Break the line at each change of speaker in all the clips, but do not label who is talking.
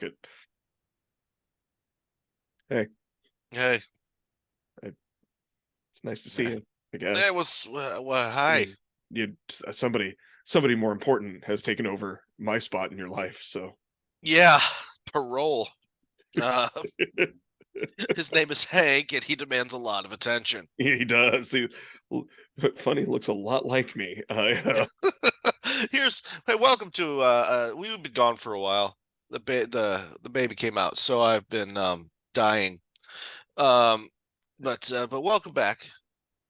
it. Hey,
Hey,
it's nice to see you, I
that
guess.
was
I
hi.
mean, you somebody more important has taken over my spot in your life, so
Yeah, parole. Uh, his name is Hank, and he demands a lot of attention.
he does. Funny, looks a lot like me.
Hey, welcome to. We've been gone for a while. The baby came out, so I've been dying. Um, but welcome back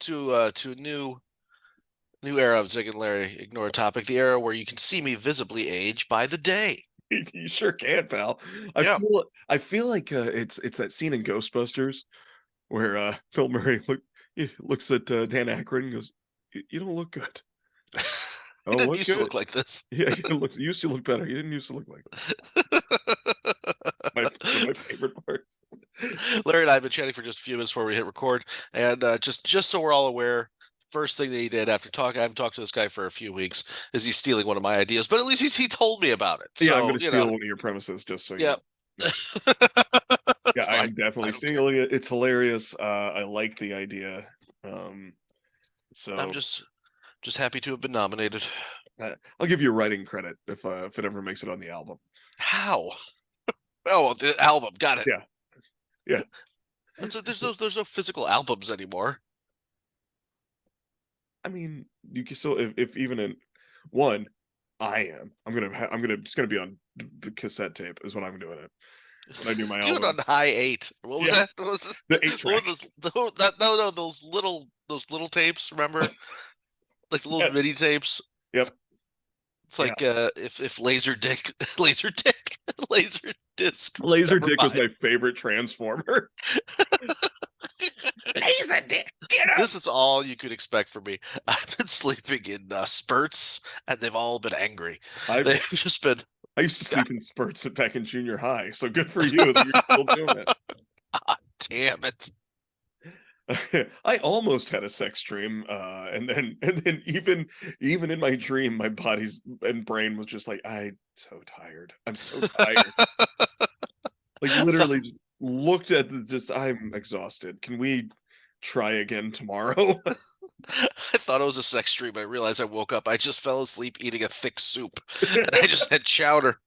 to a new era of Zig and Larry Ignore Topic, the era where you can see me visibly age by the day.
You sure can, pal.
Yeah.
I feel like it's that scene in Ghostbusters where Bill Murray he looks at Dan Aykroyd and goes, You don't look good. I
He
don't
didn't
look
used to
good."
look like this.
Yeah, you used to look better. You didn't used to look like this. One of my favorite parts.
Larry and I have been chatting for just a few minutes before we hit record, and just so we're all aware, first thing that he did after talking, I haven't talked to this guy for a few weeks, is he's stealing one of my ideas, but at least he told me about it.
Yeah, I'm
So
gonna steal one of your premises just so you
yeah.
know. Yeah. Yeah, I
Fine,
am
I
definitely
don't care.
stealing it. It's hilarious. I like the idea. Um,
I'm
so
just happy to have been nominated.
I'll give you writing credit if it ever makes it on the album.
How? Oh, the album. Got it.
Yeah, yeah.
There's no physical albums anymore.
I mean, you can still if even in one, I'm gonna be on cassette tape is when I'm doing it when I do my
Do it on
album.
high eight. What was
Yeah,
that? What was
the
this?
eight
What
track.
was this? No, those little tapes. Remember, like the little mini
Yes.
tapes.
Yep.
It's
Yeah.
like if laser dick, laser dick, laser disc. Never
Laserdisc was
mind.
my favorite Transformer. Laserdisc, get him!
This is all you could expect from me. I've been sleeping in spurts, and they've all been angry.
I
They've just been,
I used to
God
sleep in spurts back in junior high, so good for you that you're still doing
damn it.
it. I almost had a sex dream, and then even in my dream, my body's and brain was just like, I'm so tired. I'm so tired. Like
I thought,
literally looked at the just I'm exhausted. Can we try again tomorrow?
I thought it was a sex dream. I realized I woke up. I just fell asleep eating a thick soup, and I just had chowder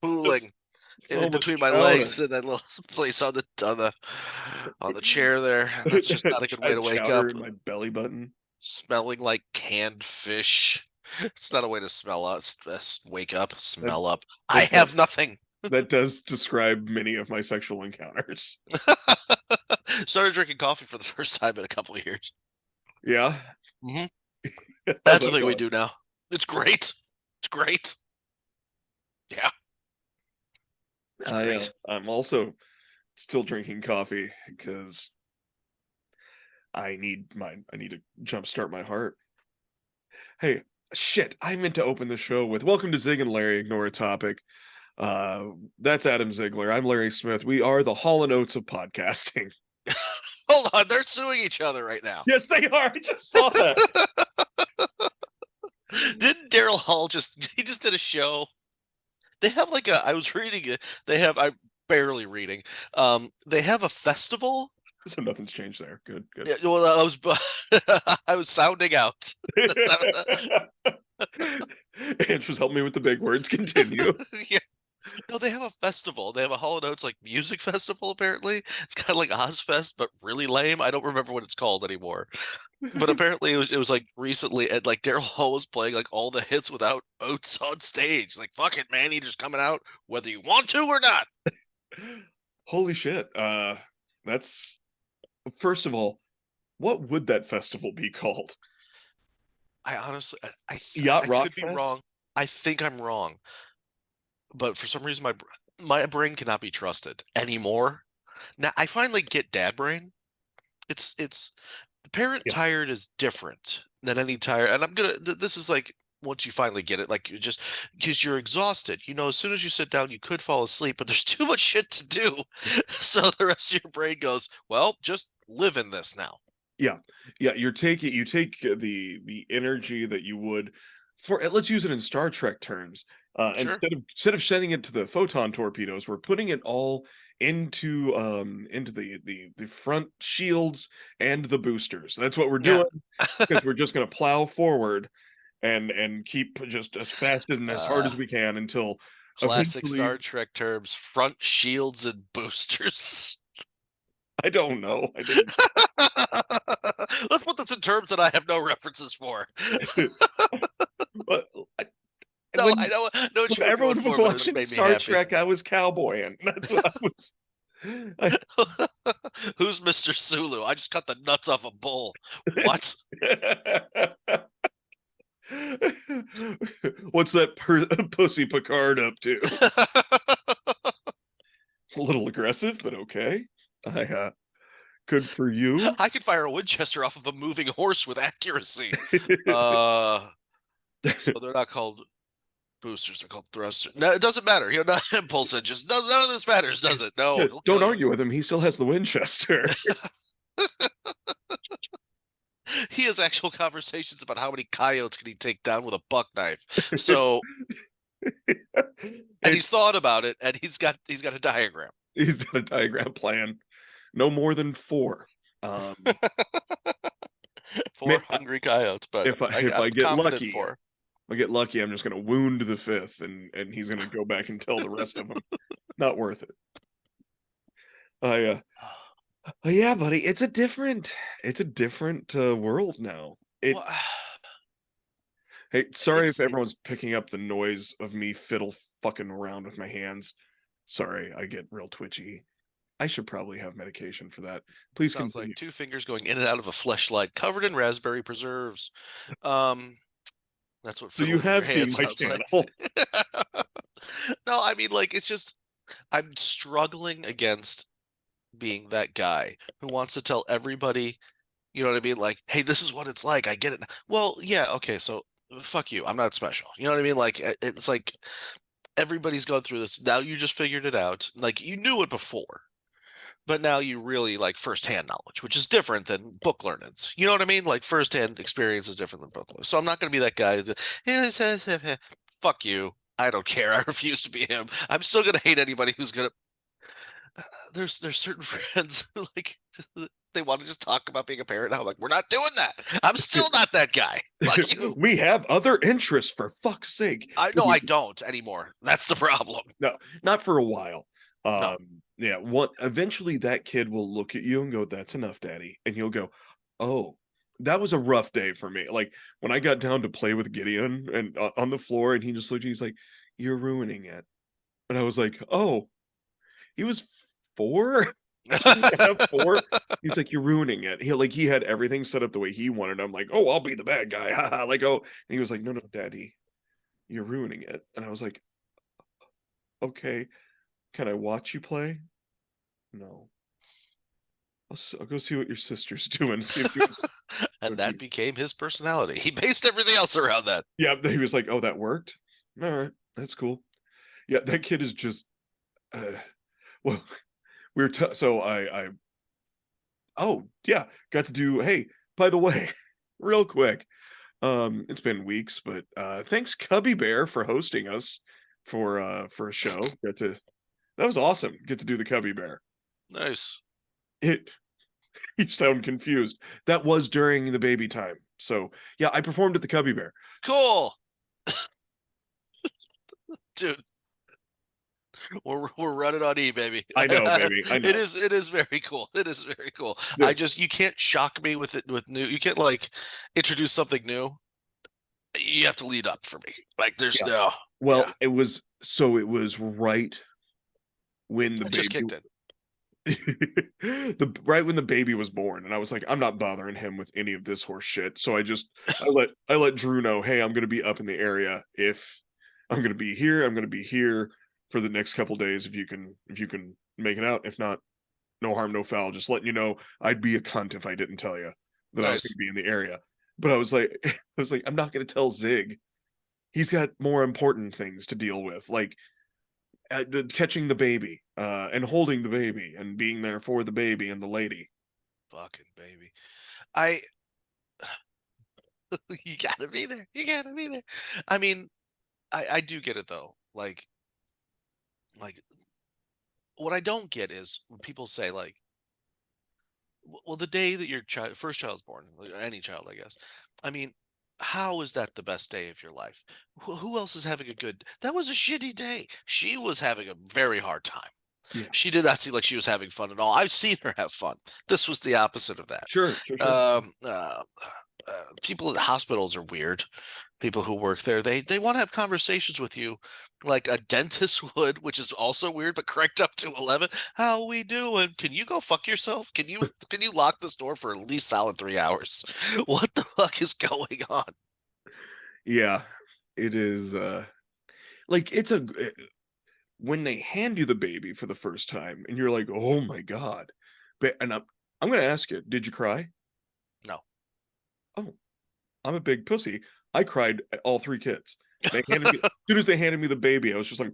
pooling
So
in
much
between my
chowder.
legs and that little place on the chair there. And that's just not a good way to wake
Chowder
up.
in my belly button.
Smelling like canned fish. It's not a way to wake up,
That
smell up. I
that does
have nothing.
that does describe many of my sexual encounters.
Started drinking coffee for the first time in a couple of years.
Yeah.
Hmm.
How's
That's the
that
thing we
going?
do now. It's great. It's great. Yeah, it's great.
I'm also still drinking coffee because I need to jumpstart my heart. Hey, shit, I meant to open the show with welcome to Zig and Larry Ignore a Topic. Uh that's Adam Ziegler. I'm Larry Smith. We are the Hall and Oates of podcasting.
Hold on, they're suing each other right now.
Yes, they are. I just saw that.
Didn't Daryl Hall he just did a show? They have like a I was reading it. I'm barely reading. They have a festival.
So nothing's changed there. Good, good.
Yeah, well, I was sounding out.
Andrew's helped me with the big words. Continue.
Yeah. No, they have a festival. They have a Hall & Oates like music festival. Apparently, it's kind of like Ozfest, but really lame. I don't remember what it's called anymore. But apparently, it was like recently, and like Daryl Hall was playing like all the hits without Oates on stage. Like, fuck it, man, he just coming out whether you want to or not.
Holy shit. That's first of all, what would that festival be called?
I honestly,
Yacht
I
Rock
could be
Fest?
wrong. I think I'm wrong, but for some reason, my brain cannot be trusted anymore. Now I finally get dad brain. It's parent
Yeah.
tired is different than any tired, and this is like once you finally get it, like you just because you're exhausted. As soon as you sit down, you could fall asleep, but there's too much shit to do. So the rest of your brain goes, well, just live in this now.
Yeah. Yeah, you take the energy that you would for let's use it in Star Trek terms.
Sure.
Instead of sending it to the photon torpedoes, we're putting it all into the front shields and the boosters. That's what we're
Yeah.
doing because we're just going to plow forward and keep just as fast and as hard
uh,
as we can until
Classic
eventually.
Star Trek terms: front shields and boosters.
I don't know. I didn't.
Let's put this in terms that I have no references for.
But
No, I
when
know what
when
you were going
everyone was
for, but it
watching
made me
Star
happy.
Trek, I was cowboying. That's what I was. I,
Who's Mr. Sulu? I just cut the nuts off a bull. What?
What's that pussy Picard up to? It's a little aggressive, but okay. I good for you.
I could fire a Winchester off of a moving horse with accuracy. Uh, so they're not called boosters; they're called thrusters. No, it doesn't matter. Not impulse engines. None of this matters, does it? No,
Yeah,
he'll
don't
kill you.
argue with him. He still has the Winchester.
He has actual conversations about how many coyotes can he take down with a buck knife. So, and
It's
he's thought about it, and he's got a diagram.
he's got a diagram plan. No more than four. Um,
Four hungry coyotes, but
if
I'm
I get
confident
lucky,
four.
I'm just gonna wound the fifth, and he's gonna go back and tell the rest of them. Not worth it. I yeah, buddy, it's a different world now.
Well,
Hey, sorry if
it's
everyone's picking up the noise of me fiddle fucking around with my hands. Sorry, I get real twitchy. I should probably have medication for that. Please
sounds
continue.
like two fingers going in and out of a fleshlight covered in raspberry preserves. Um, that's what
So you
fiddling with your
have seen
hands
my
sounds like.
channel.
No, I mean, like, it's just I'm struggling against being that guy who wants to tell everybody, you know what I mean? Like, hey, this is what it's like. I get it. Well, yeah, okay, so fuck you. I'm not special. You know what I mean? Like, it's like everybody's gone through this. Now you just figured it out. Like, you knew it before, but now you really like firsthand knowledge, which is different than book learneds. You know what I mean? Like, firsthand experience is different than book learned. So I'm not going to be that guy. Fuck you. I don't care. I refuse to be him. I'm still gonna hate anybody who's gonna there's certain friends who like they want to just talk about being a parent. I'm like, we're not doing that. I'm still not that guy. Like you.
We have other interests for fuck's sake.
I no, I don't anymore. That's the problem.
No, not for a while.
No.
Yeah, what eventually that kid will look at you and go, "That's enough, daddy." And you'll go, "Oh, that was a rough day for me." Like when I got down to play with Gideon and on the floor and he just looked at me, he's like, "You're ruining it." And I was like, "Oh, he was 4?" 3.5, 4? He's like, "You're ruining it." He had everything set up the way he wanted. I'm like, "Oh, I'll be the bad guy." Haha. Like, "Oh." And he was like, "No, no, daddy, you're ruining it." And I was like, "Okay, can I watch you play?" "No. I'll go see what your sister's doing, see
And
if
that
you."
became his personality. He based everything else around that.
Yeah, he was like, "Oh, that worked? Alright, that's cool." Yeah, that kid is just, uh, well, we were t so I oh, yeah, got to do hey, by the way, real quick, it's been weeks, but, thanks Cubby Bear for hosting us for a show. Got to that was awesome, get to do the Cubby Bear.
Nice.
It You sound confused. That was during the baby time. So, yeah, I performed at the Cubby Bear.
Cool. Dude, we're running on E, baby.
I know, baby. I know.
It is very cool. It is very cool.
Yeah.
You can't shock me with it with new. You can't like introduce something new. You have to lead up for me. Like there's
Yeah.
no.
Well,
Yeah.
it was right when the
It just
baby
kicked in.
the right when the baby was born, and I was like, I'm not bothering him with any of this horse shit. So I let Drew know, hey, I'm gonna be up in the area. If I'm gonna be here, I'm gonna be here for the next couple days if you can make it out. If not, no harm, no foul. Just letting you know I'd be a cunt if I didn't tell you that I was gonna
Nice.
be in the area. But I was like I was like, I'm not gonna tell Zig. He's got more important things to deal with, like catching the baby and holding the baby and being there for the baby and the lady.
Fucking baby. I you gotta be there. You gotta be there. I mean, I do get it though. Like what I don't get is when people say like, well, the day that your first child's born, like, any child, I guess. I mean, how is that the best day of your life? Who else is having a good? That was a shitty day. She was having a very hard time.
Yeah.
She did not seem like she was having fun at all. I've seen her have fun. This was the opposite of that.
Sure, sure, sure.
Um, uh, People at hospitals are weird. People who work there, they want to have conversations with you like a dentist would, which is also weird, but cranked up to 11. How we doing? Can you go fuck yourself? Can you lock this door for at least solid 3 hours? What the fuck is going on?
Yeah. It is like it's a when they hand you the baby for the first time and you're like, "Oh my god." But and I'm gonna ask you, did you cry?
No.
Oh, I'm a big pussy. I cried at all 3 kids. They handed me as soon as they handed me the baby, I was just like,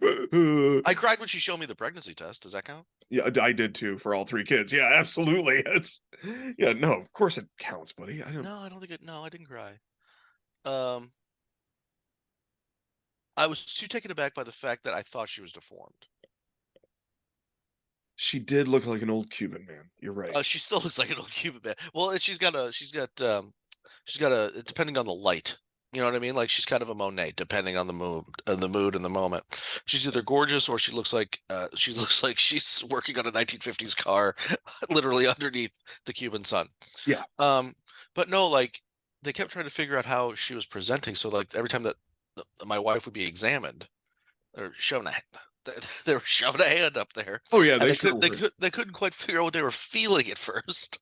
I cried when she showed me the pregnancy test. Does that count?
Yeah, I did too for all 3 kids. Yeah, absolutely. It's yeah, no, of course it counts, buddy. I don't
No, I don't think it. No, I didn't cry. Um, I was too taken aback by the fact that I thought she was deformed.
She did look like an old Cuban man. You're right.
She still looks like an old Cuban man. Well, she's got a depending on the light. You know what I mean? Like she's kind of a Monet, depending on the mood and the moment. She's either gorgeous or she looks like she's working on a 1950s car, literally underneath the Cuban sun.
Yeah.
Um, but no, like they kept trying to figure out how she was presenting. So like every time that my wife would be examined or shown a they were shoving a hand up there,
Oh, yeah,
and
they sure were.
they couldn't quite figure out what they were feeling at first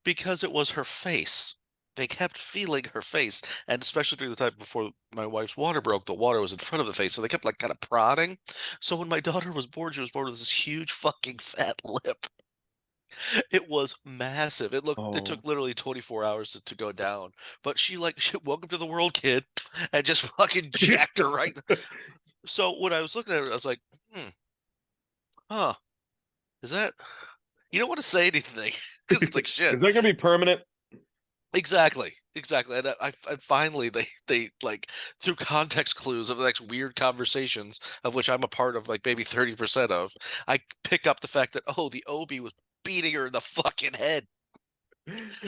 because it was her face. They kept feeling her face, and especially during the time before my wife's water broke, the water was in front of the face, so they kept like kind of prodding. So when my daughter was born, she was born with this huge fucking fat lip. It was massive. It
Oh.
took literally 24 hours to go down. But she welcome to the world, kid, and just fucking jacked her right. So when I was looking at it, I was like, hmm, huh, is that you don't want to say anything because it's like
Is
shit.
that gonna be permanent?
Exactly, exactly. And I finally they like through context clues of the next weird conversations of which I'm a part of like maybe 30% of, I pick up the fact that the Obi was beating her in the fucking head.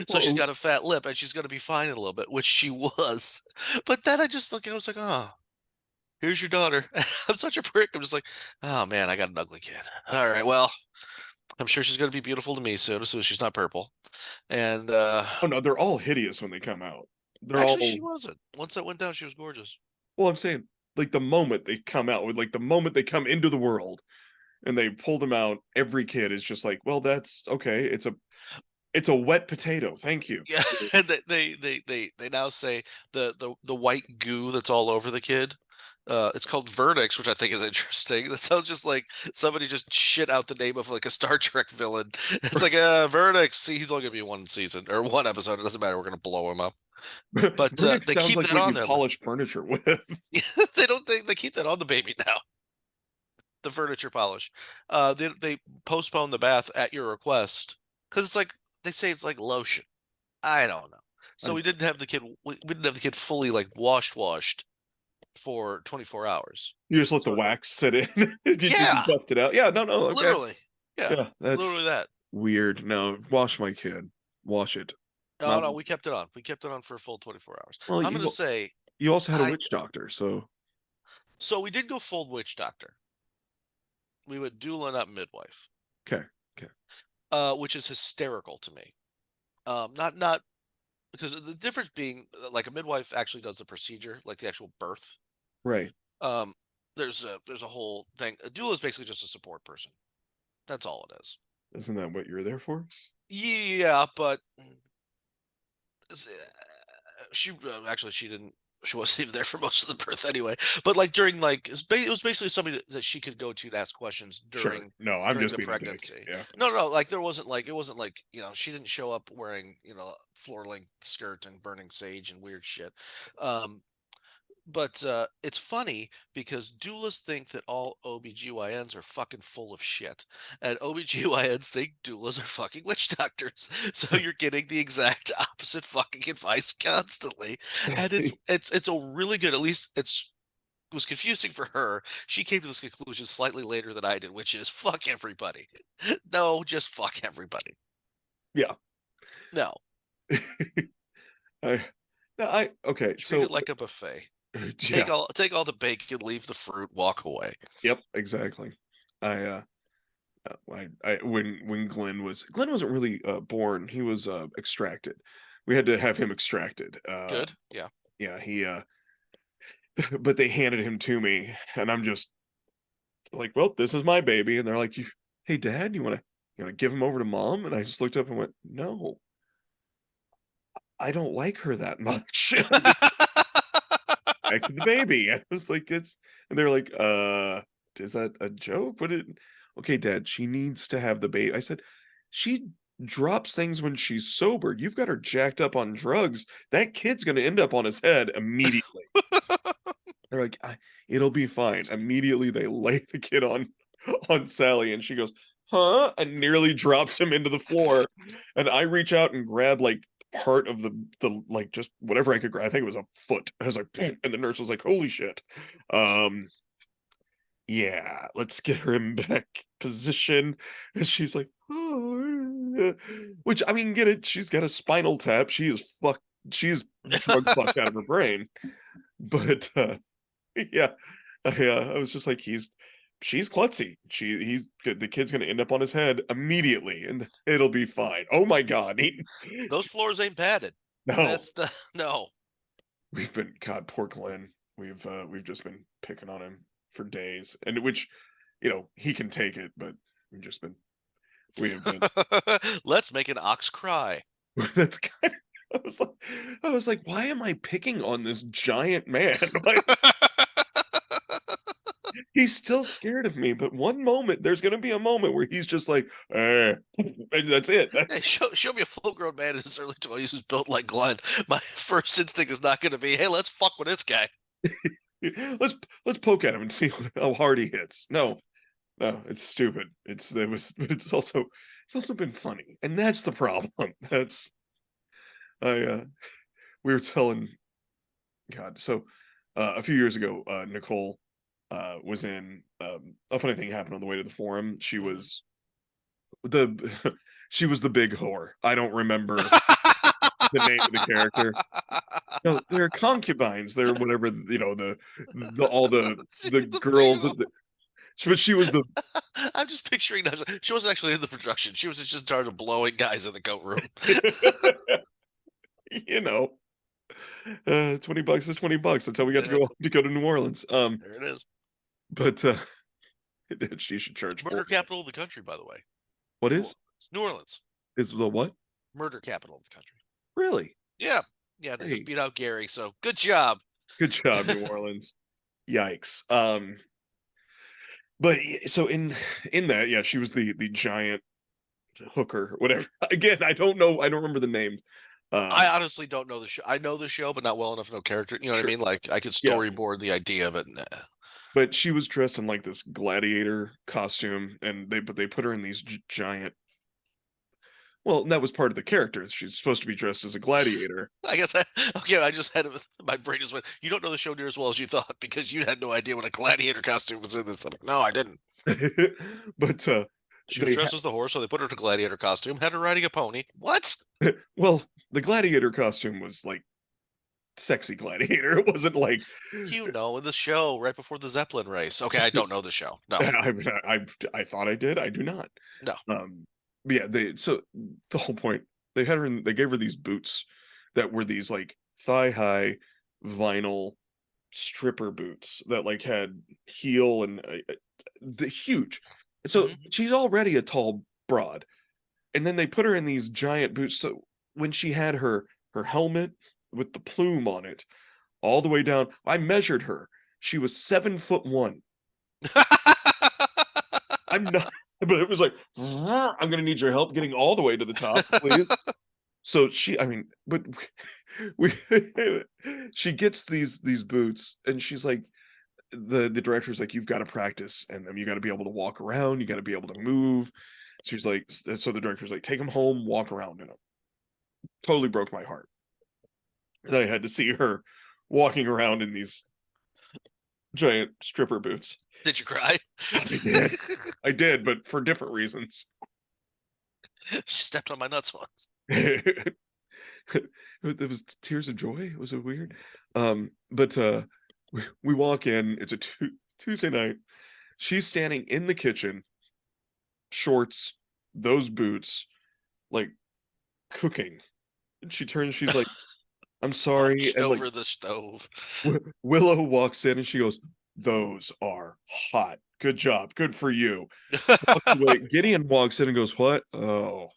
So she's
Well,
got a fat lip and she's gonna be fine in a little bit, which she was. But then I was like, oh, here's your daughter. I'm such a prick. I'm just like, oh man, I got an ugly kid. All right, well, I'm sure she's gonna be beautiful to me soon, so she's not purple. And
oh, no, they're all hideous when they come out. They're
actually, she
all
wasn't. Once that went down, she was gorgeous.
well, I'm saying, like, the moment they come out with like, the moment they come into the world and they pull them out, every kid is just like, "Well, that's okay. It's a wet potato. Thank you."
Yeah, and they now say the white goo that's all over the kid. It's called Vernix, which I think is interesting. That sounds just like somebody just shit out the name of like a Star Trek villain. It's like Vernix. See, he's only gonna be one season or one episode. It doesn't matter. We're gonna blow him up. But
Verdict
they
sounds
keep
like
that
what
on
you
there.
polish furniture with.
They don't think they keep that on the baby now. The furniture polish. They postpone the bath at your request because it's like they say it's like lotion. I don't know. So
I
we didn't have the kid. We didn't have the kid fully like washed for 24 hours.
You just let the
So
wax sit in. You
yeah,
buffed it out. Yeah, no, no, okay.
literally. Yeah,
Yeah, that's
literally that.
weird. No, wash my kid. Wash it.
No,
My
no, we kept it on. We kept it on for a full 24 hours.
well,
I'm gonna say
you also had a
I.
witch doctor, so
So we did go full witch doctor. We went doula, not midwife,
okay, okay,
which is hysterical to me. Not because the difference being like a midwife actually does the procedure, like the actual birth.
right.
Um, there's a whole thing. A doula is basically just a support person. That's all it is.
Isn't that what you're there for?
Yeah, but she actually she didn't. She wasn't even there for most of the birth anyway. But like during like it was basically somebody that she could go to ask questions
Sure.
during
No, I'm just
the
being a dick.
pregnancy.
Yeah.
No, no, like there wasn't like it wasn't like she didn't show up wearing floor length skirt and burning sage and weird shit. Um, But it's funny because doulas think that all OBGYNs are fucking full of shit. And OBGYNs think doulas are fucking witch doctors. So you're getting the exact opposite fucking advice constantly. And it's a really good, at least it's was confusing for her. She came to this conclusion slightly later than I did, which is fuck everybody. No, just fuck everybody.
Yeah.
No,
I, no, I okay.
treat it
So
like a buffet.
yeah.
Take all the bacon, leave the fruit, walk away.
Yep. Exactly. I when Glenn wasn't really born. He was extracted. We had to have him extracted.
Good. Yeah.
Yeah. He but they handed him to me, and I'm just like, well, this is my baby. And they're like, hey, Dad, you want to give him over to Mom? And I just looked up and went, no, I don't like her that much. Back to the baby. I was like, it's, and they're like, is that a joke? Okay, Dad, she needs to have the baby. I said, she drops things when she's sober. You've got her jacked up on drugs. That kid's going to end up on his head immediately. They're like, it'll be fine. Immediately, they lay the kid on Sally, and she goes, "Huh?" and nearly drops him into the floor. And I reach out and grab like part of the like just whatever I could grab. I think it was a foot. I was like, and the nurse was like, "Holy shit." Um, yeah, let's get her in back position. And she's like, oh, which I mean, get it? She's got a spinal tap. She's drug fucked out of her brain. But yeah, I was just like, she's klutzy. The kid's gonna end up on his head immediately, and it'll be fine. Oh my god,
Those floors ain't padded.
no,
That's the no.
we've been God, poor Glenn. We've just been picking on him for days, and which, he can take it, but we've just been we have been.
Let's make an ox cry.
That's kind of. I was like, why am I picking on this giant man? Like, he's still scared of me, but there's gonna be a moment where he's just like, and that's it.
Hey,
That's
show me a full grown man in his early 20s who's built like Glenn. My first instinct is not going to be, hey, let's fuck with this guy.
let's poke at him and see how hard he hits. No, no, it's stupid. But it's also been funny, and that's the problem. That's I we were telling God. So a few years ago, Nicole was in a funny thing happened on the way to the forum.
Mhm.
The she was the big whore. I don't remember the name of the character. No, they're concubines. They're whatever, the all the
She's the big
girls but she was the
I'm just picturing that. She wasn't actually in the production. She was just in charge of blowing guys in the coat room.
you know, $20 is $20. That's how we got
Yeah,
to go to New Orleans.
there it is.
But she should charge
Murder
40.
capital of the country, by the way.
What
New Orleans.
is?
New Orleans.
Is the what?
Murder capital of the country.
Really?
Yeah. Yeah, they just
Hey,
beat out Gary, so good job.
good job, New Orleans. Yikes. But so in that, yeah, she was the giant hooker, whatever. Again, I don't know. I don't remember the name.
I
Um,
honestly don't know the show. I know the show, but not well enough to know character. You know what I
sure.
mean? Like I could
Yeah.
storyboard the idea of it. Nah.
But she was dressed in like this gladiator costume, and they put her in these giant. Well, that was part of the character. She's supposed to be dressed as a gladiator.
I guess okay. I just had my brain just went. You don't know the show near as well as you thought because you had no idea what a gladiator costume was in this. I'm like, no, I didn't.
But
She was
they
dressed as the horse, so they put her in a gladiator costume, had her riding a pony. What?
well, the gladiator costume was like sexy gladiator. It wasn't like
You know, in the show right before the Zeppelin race. Okay, I don't know the show. No,
I thought I did. I do not.
no.
But yeah, so the whole point, they gave her these boots that were these like thigh high vinyl stripper boots that like had heel and the huge. So
Mhm.
she's already a tall broad, and then they put her in these giant boots. So when she had her helmet with the plume on it all the way down, I measured her. She was 7'1". I'm not, but it was like, I'm gonna need your help getting all the way to the top, please. So I mean, but we she gets these boots, and she's like, the director's like, you've got to practice in them. You got to be able to walk around. You got to be able to move. She's like, so the director's like, take them home, walk around in them. Totally broke my heart. And I had to see her walking around in these. giant stripper boots.
Did you cry?
I did. I did, but for different reasons.
She stepped on my nuts once.
It was tears of joy. Was it weird? But we walk in. It's a Tuesday night. She's standing in the kitchen, shorts, those boots, like cooking. And she turns. She's like, "I'm sorry,"
Hunched
and like
over the stove.
Willow walks in and she goes, "Those are hot. Good job. Good for you." Walks away. Gideon walks in and goes, "What? Oh."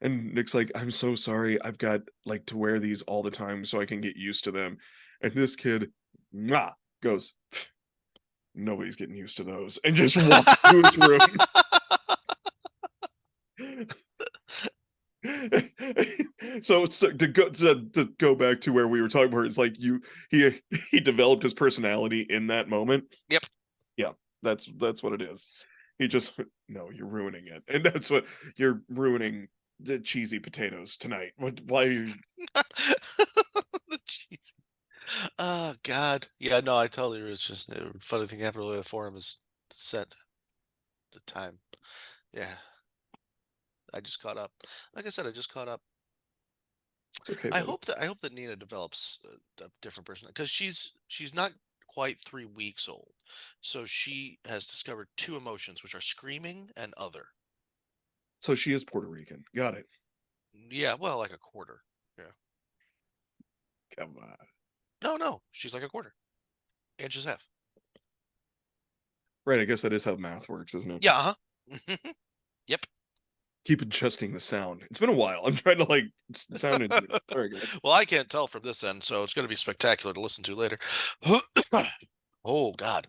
And Nick's like, "I'm so sorry. I've got like to wear these all the time so I can get used to them." And this kid, mwah, goes, "Nobody's getting used to those," and just walks to his room. So to go back to where we were talking about, it's like he he developed his personality in that moment.
Yep.
Yeah, that's what it is. He just no, you're ruining it, and that's what you're ruining the cheesy potatoes tonight. What? Why?
Jeez. Oh God. Yeah, no, I totally it's just a funny thing happened earlier. The forum is set the time. Yeah. I just caught up. Like I said, I just caught up.
It's okay,
I
buddy.
hope that Nina develops a different person because she's not quite 3 weeks old, so she has discovered two emotions, which are screaming and other.
So she is Puerto Rican. Got it.
Yeah, well, like a quarter. Yeah.
Come on.
No, no, she's like a quarter, and she's half.
Right. I guess that is how math works, isn't it?
Yeah. Yep.
Keep adjusting the sound. It's been a while. I'm trying to like sound into it. Sorry, guys.
Well, I can't tell from this end, so it's going to be spectacular to listen to later. Oh God.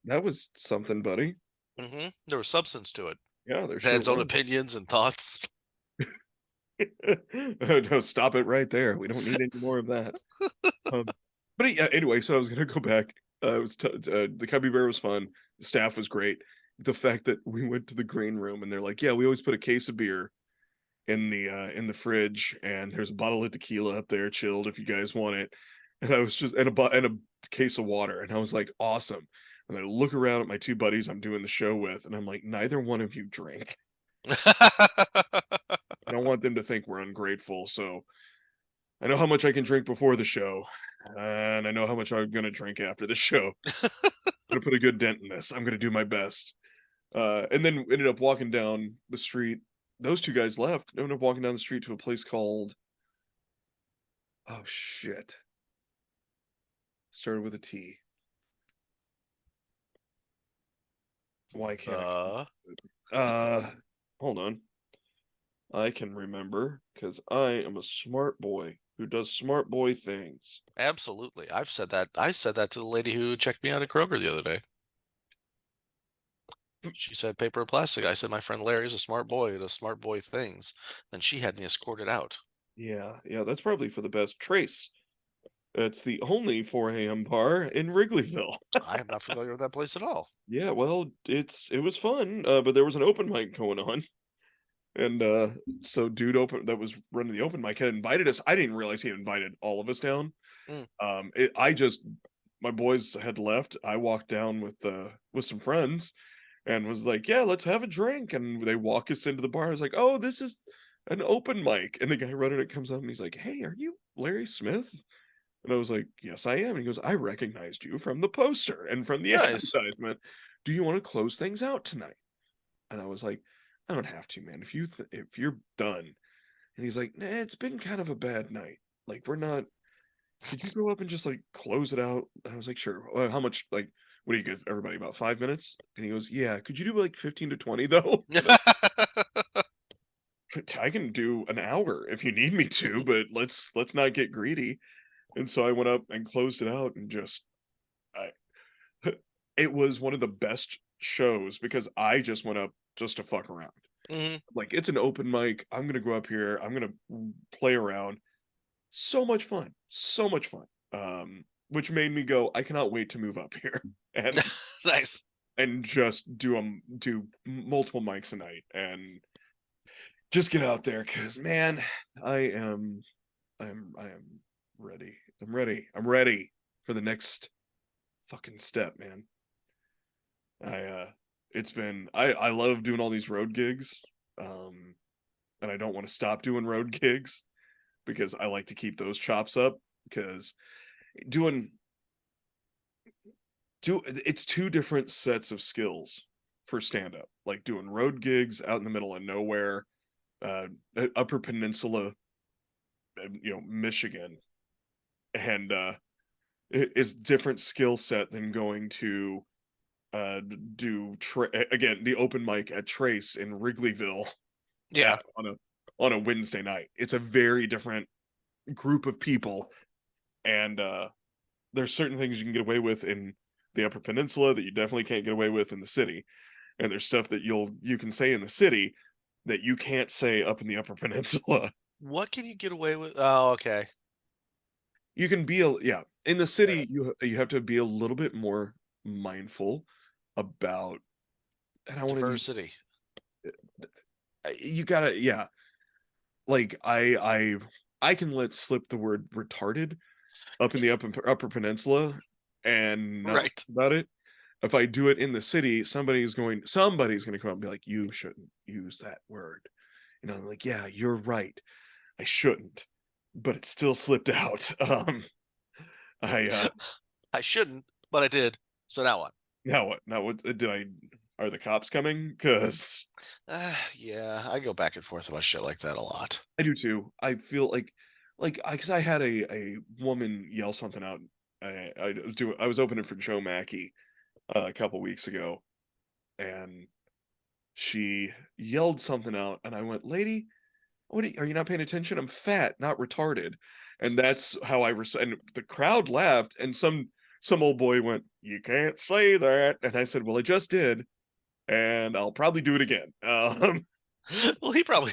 That was something, buddy.
There was substance to it.
Yeah, there
It had
sure
its own
was.
opinions and thoughts.
No, stop it right there. We don't need any more of that. Um, but yeah, anyway, so I was gonna go back. The Cubby Bear was fun. The staff was great. The fact that we went to the green room and they're like, "Yeah, we always put a case of beer in the fridge, and there's a bottle of tequila up there, chilled if you guys want it." And I was just and a case of water, and I was like, "Awesome." And I look around at my two buddies I'm doing the show with, and I'm like, "Neither one of you drink." I don't want them to think we're ungrateful, so I know how much I can drink before the show, and I know how much I'm gonna drink after the show. I'm gonna put a good dent in this. I'm gonna do my best. And then ended up walking down the street. Those two guys left. Ended up walking down the street to a place called oh shit. Started with a T. Why can't
uh,
I? Hold on. I can remember because I am a smart boy who does smart boy things.
Absolutely. I've said that. I said that to the lady who checked me out at Kroger the other day. She said paper or plastic. I said my friend Larry is a smart boy who does smart boy things. Then she had me escorted out.
Yeah, yeah, that's probably for the best. Trace. It's the only 4 a.m. bar in Wrigleyville.
I am not familiar with that place at all.
Yeah, well, it was fun, but there was an open mic going on, and so dude open that was running the open mic had invited us. I didn't realize he had invited all of us down.
Mm.
I just my boys had left. I walked down with some friends and was like, "Yeah, let's have a drink." And they walk us into the bar. I was like, "Oh, this is an open mic." And the guy running it comes up and he's like, "Hey, are you Larry Smith?" And I was like, "Yes, I am." And he goes, "I recognized you from the poster and from the
Nice.
advertisement. Do you want to close things out tonight?" And I was like, "I don't have to, man. If you're done." And he's like, "Nah, it's been kind of a bad night. Like, we're not. Could you go up and just like close it out?" And I was like, "Sure. How much? Like, what do you give everybody about 5 minutes?" And he goes, "Yeah. Could you do like 15 to 20 though?" I can do an hour if you need me to, but let's not get greedy. And so I went up and closed it out and just I it was one of the best shows because I just went up just to fuck around.
Hmm.
Like it's an open mic. I'm gonna go up here. I'm gonna play around. So much fun. So much fun. Which made me go, I cannot wait to move up here
Nice.
and just do multiple mics a night and just get out there because man, I am I am ready. I'm ready. I'm ready for the next fucking step, man. I it's been I love doing all these road gigs. Um and I don't want to stop doing road gigs because I like to keep those chops up because doing do it's two different sets of skills for stand up. Like doing road gigs out in the middle of nowhere, uh upper peninsula, Michigan, and it is different skill set than going to do again the open mic at Trace in Wrigleyville
Yeah.
on a Wednesday night. It's a very different group of people, and there's certain things you can get away with in the Upper Peninsula that you definitely can't get away with in the city, and there's stuff that you can say in the city that you can't say up in the Upper Peninsula.
What can you get away with? Oh, okay.
You can be yeah, in the
All right.
city you have to be a little bit more mindful about, and I want to use,
Diversity.
you gotta, yeah, like I can let slip the word retarded up in the upper peninsula and not
Right.
about it. If I do it in the city, somebody's going to come up and be like, you shouldn't use that word. I'm like, yeah, you're right, I shouldn't, but it still slipped out. I
I shouldn't, but I did. So now what?
Now what did I are the cops coming? Because
Yeah, I go back and forth about shit like that a lot.
I do too. I feel like I because I had a woman yell something out. I was opening for Joe Mackey a couple weeks ago, and she yelled something out, and I went, "Lady, are you not paying attention? I'm fat, not retarded." And that's how and the crowd laughed, and some old boy went, "You can't say that," and I said, "Well, I just did, and I'll probably do it again."
Well, he probably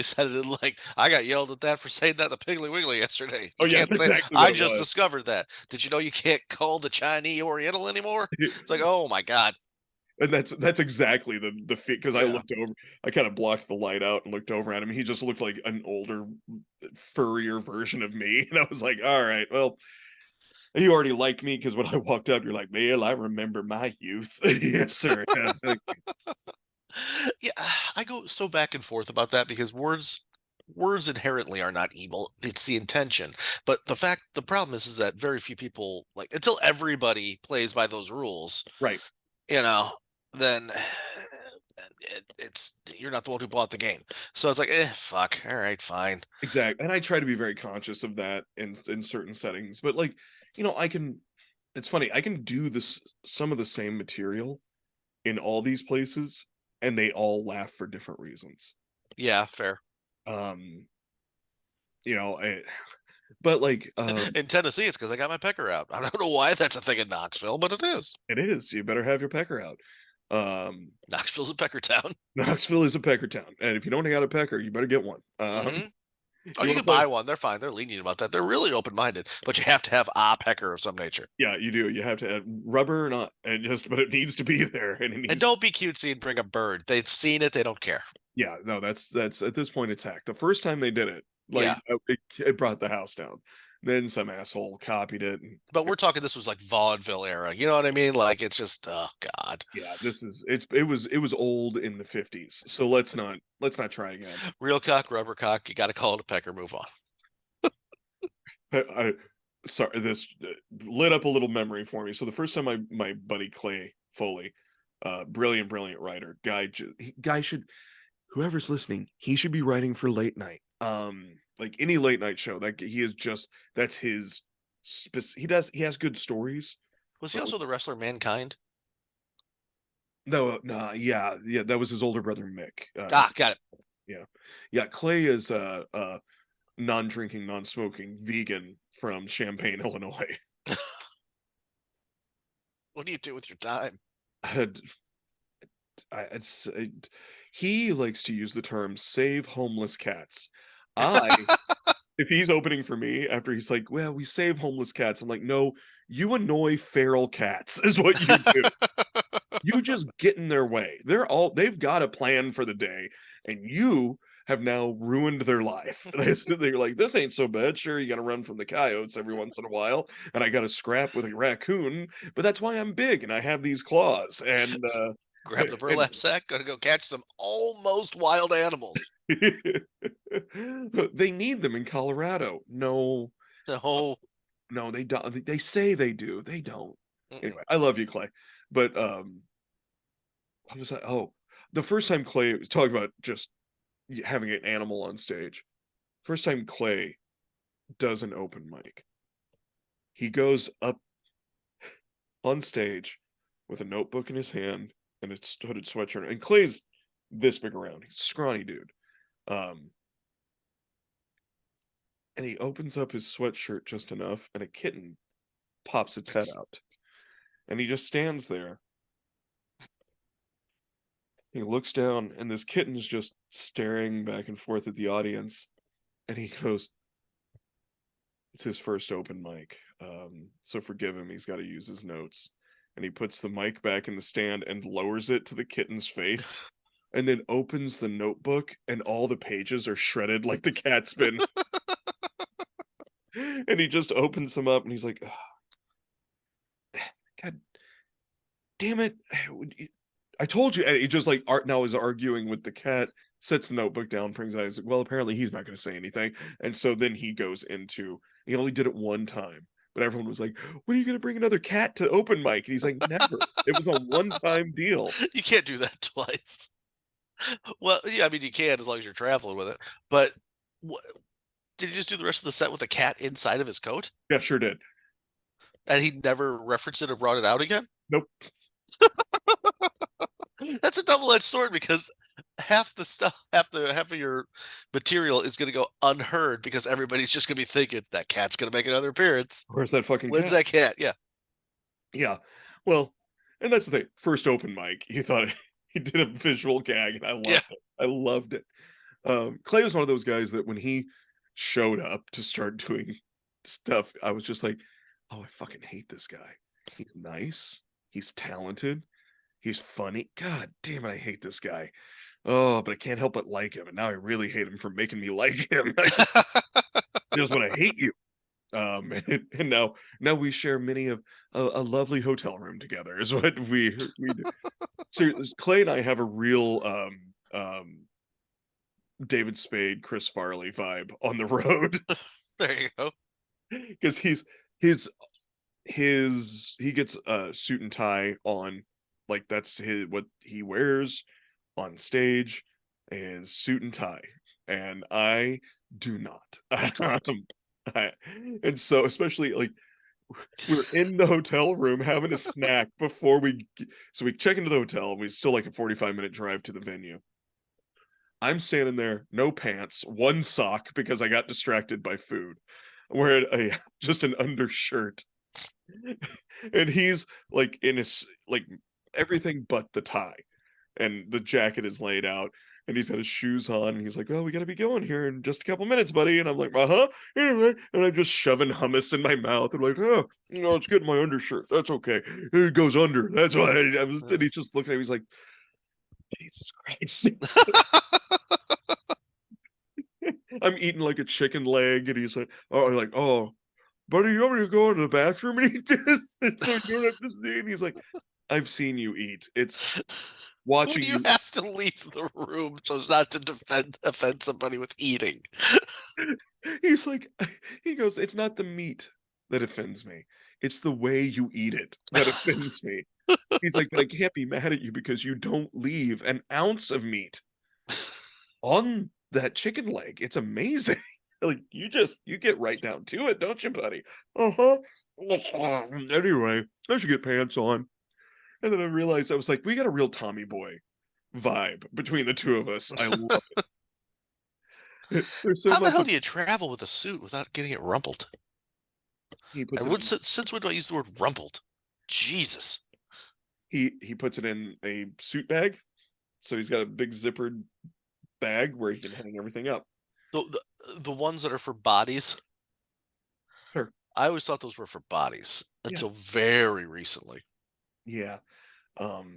said it in like I got yelled at that for saying that the Piggly Wiggly yesterday.
Oh
You
yeah,
can't
that's
say
exactly what
I
it
just
was.
discovered that. Did you know you can't call the Chinese Oriental anymore? It's like, oh my God.
And that's exactly the fit because I
Yeah.
looked over, I kind of blocked the light out and looked over at him. He just looked like an older, furrier version of me, and I was like, "All right, well, you already liked me because when I walked up, you're like, "Man, I remember my youth." Yes, sir. Yeah,
Yeah, I go so back and forth about that because words inherently are not evil. It's the intention. But the problem is that very few people like until everybody plays by those rules,
right,
you know, then it's you're not the one who bought the game. So it's like, fuck. All right, fine.
exactly. And I try to be very conscious of that in certain settings, but like, I can. It's funny. I can do this some of the same material in all these places, and they all laugh for different reasons.
Yeah, fair.
Um, you know, I, but like,
In Tennessee, it's because I got my pecker out. I don't know why that's a thing in Knoxville, but it is.
it is. You better have your pecker out. Um,
Knoxville's a pecker town.
Knoxville is a pecker town, and if you don't got a pecker, you better get one.
Hmm. Oh,
You
you
want to
can
play?
buy one. They're fine. They're lenient about that. They're really open-minded, but you have to have a pecker of some nature.
Yeah, you do. You have to add rubber or not, and just but it needs to be there, and it
And
needs.
don't be cutesy and bring a bird. They've seen it. They don't care.
Yeah, no, that's at this point it's hacked. The first time they did it, like
Yeah.
it brought the house down. Then some asshole copied it, and
But we're talking this was like vaudeville era. You know what I mean? Like it's just oh God.
yeah, it was old in the 50s. So let's not try again.
Real cock, rubber cock, you gotta call it a pecker, move on.
I, sorry, this lit up a little memory for me. So the first time my buddy Clay Foley, brilliant writer, guy should, whoever's listening, he should be writing for late night. Like any late night show. That he is just that's his he has good stories,
Was he
but
also the wrestler Mankind?
no, nah, yeah, that was his older brother Mick.
Ah, got it.
Yeah, yeah. Clay is non-drinking, non-smoking vegan from Champaign, Illinois.
What do you do with your time?
Had it's he likes to use the term "save homeless cats." I If he's opening for me after he's like, "Well, we save homeless cats," I'm like, "No, you annoy feral cats is what you do. You just get in their way. They've got a plan for the day, and you have now ruined their life. They're like, this ain't so bad. Sure, you got to run from the coyotes every once in a while, and I got to scrap with a raccoon, but that's why I'm big and I have these claws.
Grab the
And
burlap sack, gotta go catch some almost wild animals.
they need them in Colorado. No,
No.
no, they don't. They say they do. They don't.
Mm-mm.
Anyway, I love you, Clay. But what was I? Oh, the first time Clay was talking about just having an animal on stage. First time Clay does an open mic, he goes up on stage with a notebook in his hand and a hooded sweatshirt. And Clay's this big around. He's a scrawny dude. Um, and he opens up his sweatshirt just enough, and a kitten pops its head out. And he just stands there. He looks down, and this kitten's just staring back and forth at the audience. And he goes, it's his first open mic. So forgive him. He's got to use his notes. And he puts the mic back in the stand and lowers it to the kitten's face, and then opens the notebook, and all the pages are shredded like the cat's been. And he just opens them up, and he's like, God damn it. I told you. And he just like Art now is arguing with the cat, sets the notebook down, brings it out. He's like, well, apparently he's not going to say anything. And so then he goes into, he only did it one time, but everyone was like, when are you going to bring another cat to open mic? And he's like, never. It was a one-time deal.
You can't do that twice. Well, yeah, I mean, you can as long as you're traveling with it. But wha did he just do the rest of the set with the cat inside of his coat?
Yeah, sure did.
And he never referenced it or brought it out again?
Nope.
That's a double-edged sword because half the stuff, half of your material is gonna go unheard because everybody's just gonna be thinking, "That cat's gonna make another appearance.
Where's that fucking
When's
cat?
that cat?" Yeah.
Yeah. Well, and that's the thing. First open mic, he thought he did a visual gag, and I
Yeah.
loved it. I loved it. Clay was one of those guys that when he showed up to start doing stuff, I was just like, oh, I fucking hate this guy. He's nice. He's talented. He's funny. God damn it, I hate this guy. Oh, but I can't help but like him. And now I really hate him for making me like him. I just want to hate you. And now we share many of a lovely hotel room together is what we do. So Clay and I have a real David Spade, Chris Farley vibe on the road.
There you go.
Because his he gets a suit and tie on, like that's his what he wears on stage is suit and tie, and I do not.
Correct.
I, and so especially like we're in the hotel room having a snack before so we check into the hotel. We still like a 45-minute drive to the venue. I'm standing there, no pants, one sock because I got distracted by food. Wearing a just an undershirt, and he's like in his like everything but the tie, and the jacket is laid out, and he's got his shoes on, and he's like, "Oh, we got to be going here in just a couple minutes, buddy." And I'm like, "Uh-huh." Anyway, and I'm just shoving hummus in my mouth. I'm like, "Oh, it's getting my undershirt. That's okay. It goes under. That's why." I was. And he's just looking at me. He's like, "Jesus Christ." I'm eating like a chicken leg, and he's like, "Oh, like, oh, buddy, you want me to go into the bathroom and eat this? So you don't have to see." And he's like, I've seen you eat. It's
When
watching
you
you.
have to leave the room so as not to offend somebody with eating.
He's like, he goes, it's not the meat that offends me. It's the way you eat it that offends me. He's like, but I can't be mad at you because you don't leave an ounce of meat on that chicken leg. It's amazing. Like you get right down to it, don't you, buddy? Uh-huh. Anyway, I should get pants on. And then I realized I was like, we got a real Tommy Boy vibe between the two of us. I love it. There's so
How the
much
hell
of
do you travel with a suit without getting it rumpled?
he puts
And
it
what
in
since when do I use the word rumpled? Jesus.
he puts it in a suit bag. So he's got a big zippered bag where he can hang everything up.
The ones that are for bodies,
Sure.
I always thought those were for bodies
Yeah.
until very recently.
Yeah.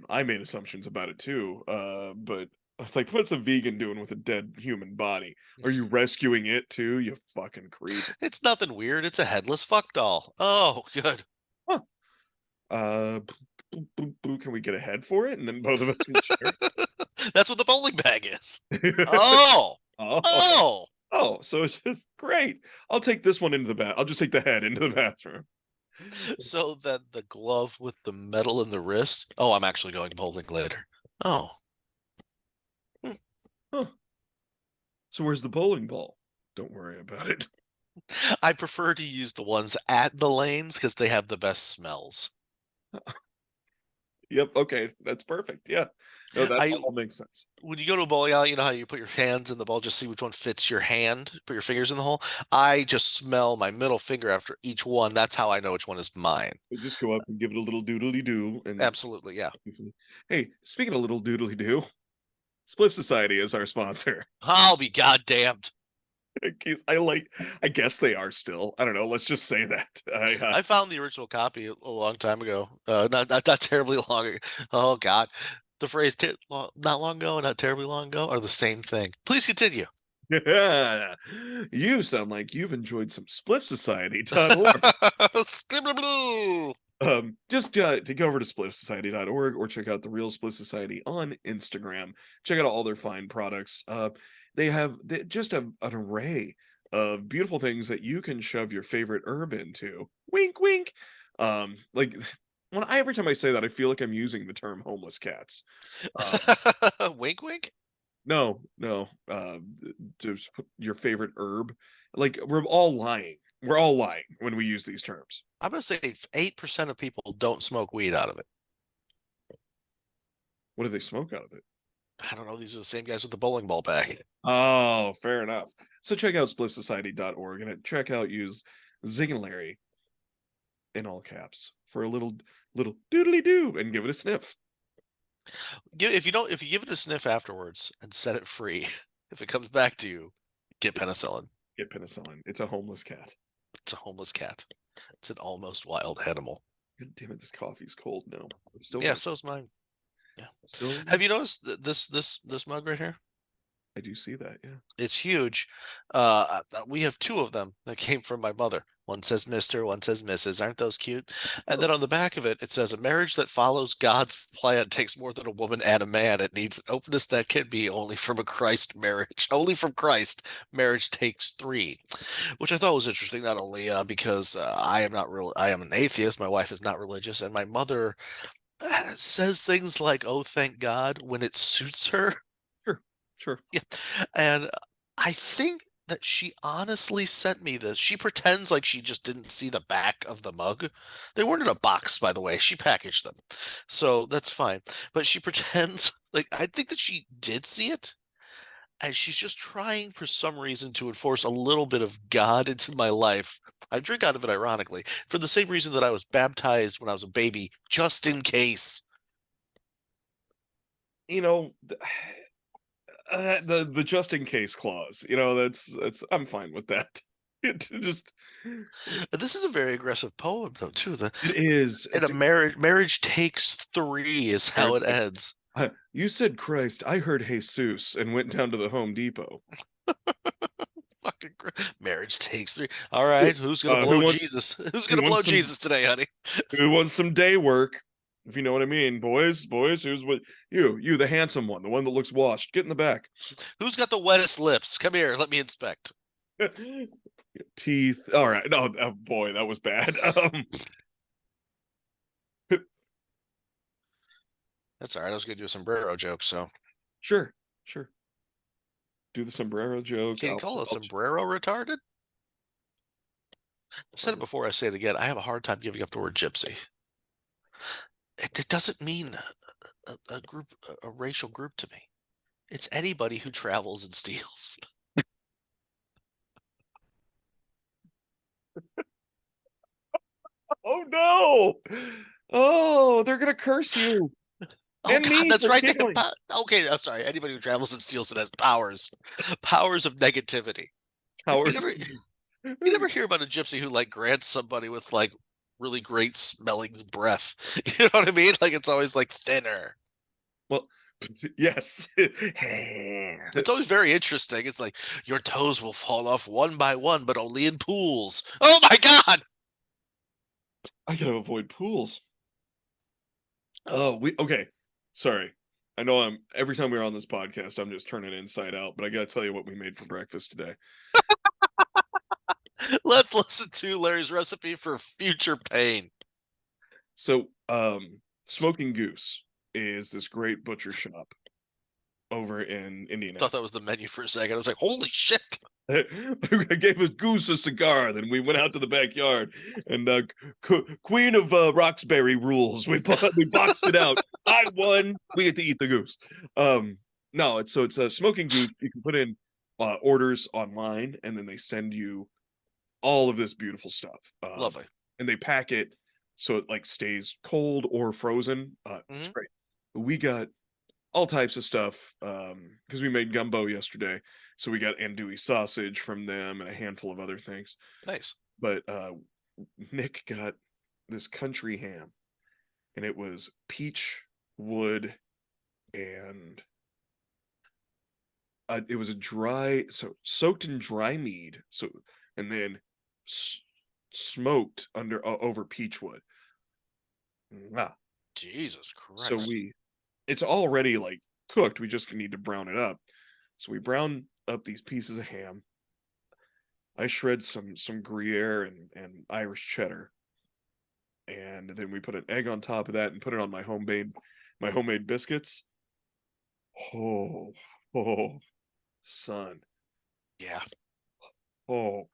I made assumptions about it too. But I was like, what's a vegan doing with a dead human body? Are you rescuing it too? You fucking creep.
It's nothing weird. It's a headless fuck doll. Oh, good.
Huh. Can we get a head for it? And then both of us can share.
That's what the bowling bag is. Oh,
Oh,
oh.
oh, so it's just great. I'll take this one into the bath. I'll just take the head into the bathroom.
So then the glove with the metal in the wrist. Oh, I'm actually going bowling later. Oh, hmm.
Huh. So where's the bowling ball? Don't worry about it.
I prefer to use the ones at the lanes because they have the best smells.
Yep. Okay. That's perfect. Yeah. No, that
I
all makes sense.
When you go to a bowling alley, you know how you put your hands in the ball, just see which one fits your hand, put your fingers in the hole. I just smell my middle finger after each one. That's how I know which one is mine.
We just go up and give it a little doodly doo. And
Absolutely, yeah.
hey, speaking of little doodly doo, Spliff Society is our sponsor.
I'll be goddamned.
I like. I guess they are still. I don't know. Let's just say that.
I found the original copy a long time ago. Not terribly long ago. Oh God, the phrase "not long ago" and "not terribly long ago" are the same thing. Please continue.
You sound like you've enjoyed some spliffsociety.org.
Skibbleboo.
Just to go over to spliffsociety.org or check out the Real Spliff Society on Instagram. Check out all their fine products. They just have an array of beautiful things that you can shove your favorite herb into. Wink, wink. Like every time I say that, I feel like I'm using the term homeless cats. Um,
Wink, wink.
no, no. Just put your favorite herb. Like we're all lying. We're all lying when we use these terms.
I'm gonna say 8% of people don't smoke weed out of it.
What do they smoke out of it?
I don't know. These are the same guys with the bowling ball bag.
Oh, fair enough. So check out spliffsociety.org and check out use Zig and Larry in all caps for a little doodly doo and give it a sniff.
If you give it a sniff afterwards and set it free, if it comes back to you, get penicillin.
Get penicillin. It's a homeless cat.
It's a homeless cat. It's an almost wild animal.
God damn it, this coffee's cold now. I'm still
Yeah,
like
so's mine. Yeah.
still
Have you noticed this mug right here?
I do see that, yeah.
It's huge. We have two of them that came from my mother. One says Mr., one says Mrs. Aren't those cute? And
Oh,
then on the back of it, it says, "A marriage that follows God's plan takes more than a woman and a man. It needs openness that can be only from a Christ marriage. Only from Christ, marriage takes three," which I thought was interesting. Not only because I am not real, I am an atheist. My wife is not religious, and my mother says things like, "Oh, thank God," when it suits her.
sure, sure.
Yeah. And I think that she honestly sent me this. She pretends like she just didn't see the back of the mug. They weren't in a box, by the way. She packaged them. So that's fine. But she pretends like I think that she did see it. And she's just trying for some reason to enforce a little bit of God into my life. I drink out of it ironically, for the same reason that I was baptized when I was a baby, just in case.
You know, the just in case clause, that's I'm fine with that. It just
This is a very aggressive poem, though, too.
it is.
And a marriage takes three is how it ends.
You said Christ. I heard Jesus and went down to the Home Depot.
Fucking marriage takes three. All right, who's gonna
Who
blow
wants
Jesus? Who's
who
gonna blow
wants some
Jesus today, honey?
who wants some day work? If you know what I mean, boys. Who's what? You, the handsome one, the one that looks washed. Get in the back.
Who's got the wettest lips? Come here, let me inspect.
Teeth. All right. No, oh, boy, that was bad.
That's all right. I was gonna do a sombrero joke, so
Sure, sure. Do the sombrero joke.
can you call a sombrero retarded? I've said it before. I say it again. I have a hard time giving up the word gypsy. It doesn't mean a group, a racial group to me. It's anybody who travels and steals.
Oh no! Oh, they're gonna curse you
Oh
and
God,
me
that's
for
right.
giggling.
Okay, I'm sorry. Anybody who travels and steals it has powers, powers of negativity. You
Powers.
never, you never hear about a gypsy who like grants somebody with like really great smelling breath. You know what I mean? Like it's always like thinner.
Well, Yes.
It's always very interesting. It's like your toes will fall off one by one, but only in pools. Oh my God!
I gotta avoid pools. Oh, we okay. Sorry. I know I'm every time we're on this podcast, I'm just turning inside out, but I gotta tell you what we made for breakfast today.
Let's listen to Larry's recipe for future pain.
So, Smoking Goose is this great butcher shop over in
Thought
Indianapolis.
that was the menu for a second. I was like, holy shit.
I gave a goose a cigar. Then we went out to the backyard, and Queen of Roxbury rules. We boxed it out. I won. We get to eat the goose. Um, no, it's a smoking goose. You can put in orders online, and then they send you all of this beautiful stuff.
Lovely.
And they pack it so it like stays cold or frozen. It's
Hmm.
great. We got all types of stuff because we made gumbo yesterday, so we got andouille sausage from them and a handful of other things.
Nice.
But Nick got this country ham, and it was peach wood, and it was a dry, so soaked in dry mead, so and then s- smoked under over peach wood. Ah,
Jesus
so
Christ.
we it's already like cooked. We just need to brown it up. So we brown up these pieces of ham. I shred some Gruyere and Irish cheddar, and then we put an egg on top of that and put it on my homemade biscuits. Oh, oh, son.
Yeah.
Oh,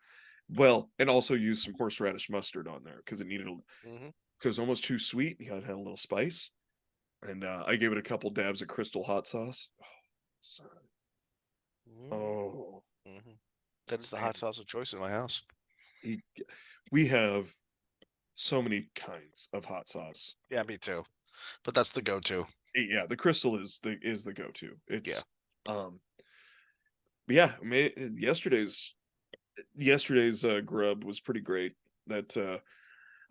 well, and also use some horseradish mustard on there because it needed
Hmm.
because it was almost too sweet. You gotta have a little spice. And I gave it a couple dabs of crystal hot sauce. Oh, son. Oh,
Hmm. That is the hot
man.
sauce of choice in my house.
He, we have so many kinds of hot sauce.
Yeah, me too. But that's the go-to.
Yeah, the crystal is the go-to.
Yeah.
Um yeah, I mean yesterday's grub was pretty great. That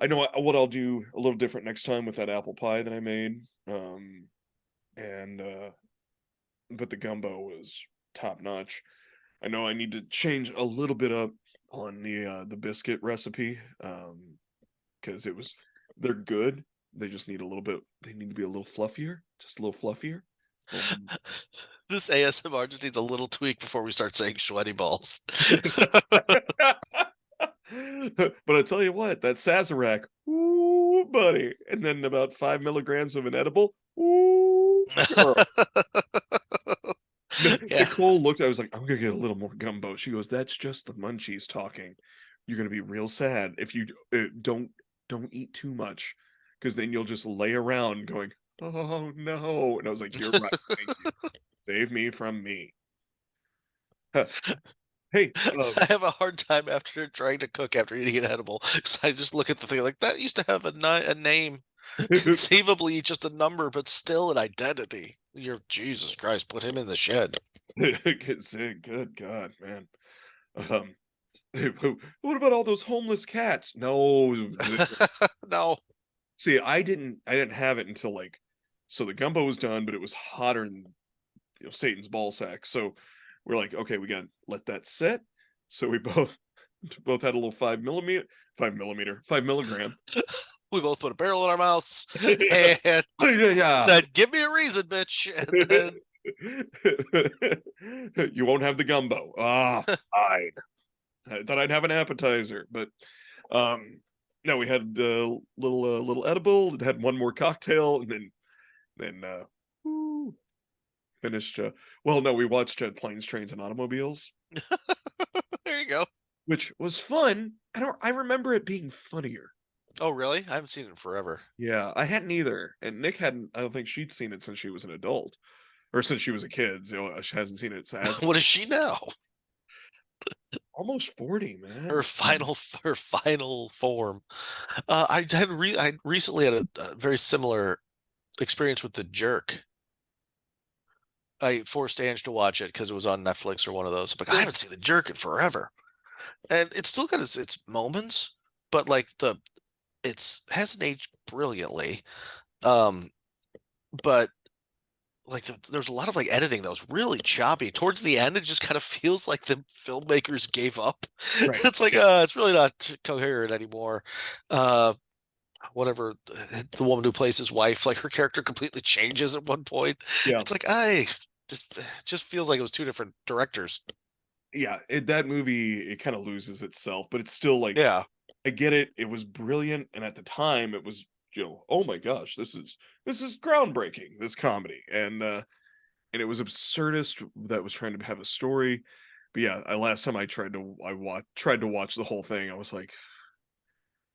I know what I'll do a little different next time with that apple pie that I made. And but the gumbo was top notch. I know I need to change a little bit up on the biscuit recipe because it was they're good. They just need a little bit. They need to be a little fluffier, just a little fluffier. A little
This ASMR just needs a little tweak before we start saying sweaty balls.
but I tell you what, that Sazerac, ooh, buddy, and then about 5 milligrams of an edible, ooh, girl.
Yeah.
Nicole looked. I was like, I'm gonna get a little more gumbo. She goes, "That's just the munchies talking. You're gonna be real sad if you don't eat too much, because then you'll just lay around going, oh no." And I was like, "You're right. Thank you. Save me from me." Huh. Hey,
I have a hard time after trying to cook after eating an edible. So I just look at the thing like that used to have a name, conceivably just a number, but still an identity. You're Jesus Christ, put him in the shed.
good God, man. Um, what about all those homeless cats? No,
No.
see, I didn't have it until like, so the gumbo was done, but it was hotter than Satan's ball sack. So we're like, okay, we gotta let that sit. So we both both had a little 5 milligram.
We both put a barrel in our mouths and
Yeah.
said, "Give me a reason, bitch." And then
You won't have the gumbo. Ah, fine. I thought I'd have an appetizer, but um no, we had a little edible, had one more cocktail, and then woo, finished well, no, we watched Planes, Trains, and Automobiles,
there you go.
which was fun. I remember it being funnier.
Oh, really? I haven't seen it in forever.
Yeah, I hadn't either, and Nick hadn't. I don't think she'd seen it since she was an adult, or since she was a kid. She hasn't seen it as
What is she now?
almost 40, man.
Her final form. I recently had a very similar experience with The Jerk. I forced Ange to watch it because it was on Netflix or one of those. I'm like, I haven't seen The Jerk in forever, and it's still got its moments, but like it's hasn't aged brilliantly. Um, but like there's a lot of like editing that was really choppy. Towards the end, it just kind of feels like the filmmakers gave up.
Right.
It's like
Yeah.
it's really not coherent anymore. Uh Whatever the woman who plays his wife, like her character completely changes at one point.
Yeah.
It's like I just feels like it was two different directors.
Yeah. That movie, it kind of loses itself, but it's still like,
Yeah.
I get it. It was brilliant. And at the time it was, oh my gosh, this is groundbreaking, this comedy. And it was absurdist that was trying to have a story. But yeah, last time I tried to watch the whole thing, I was like,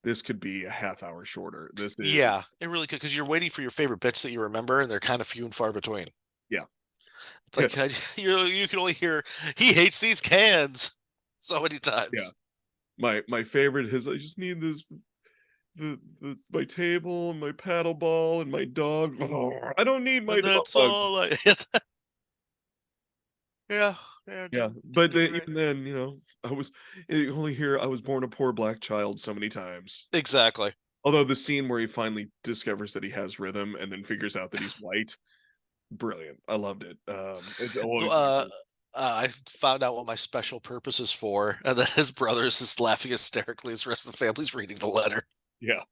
this could be a half hour shorter. This is
Yeah, it really could because you're waiting for your favorite bits that you remember, and they're kind of few and far between.
yeah.
It's
Yeah.
like you can only hear he hates these cans so many
Yeah.
times.
My favorite is I just need this the my table and my paddle ball and my dog. I don't need my
And that's
dog.
all I yeah, yeah,
Yeah,
dude,
but
you're
then,
right.
even then, you only hear I was born a poor black child so many times.
Exactly.
Although the scene where he finally discovers that he has rhythm and then figures out that he's white, brilliant. I loved it. It's always my
Uh,
favorite.
I found out what my special purpose is for, and then his brother's just laughing hysterically as the rest of the family's reading the letter.
Yeah.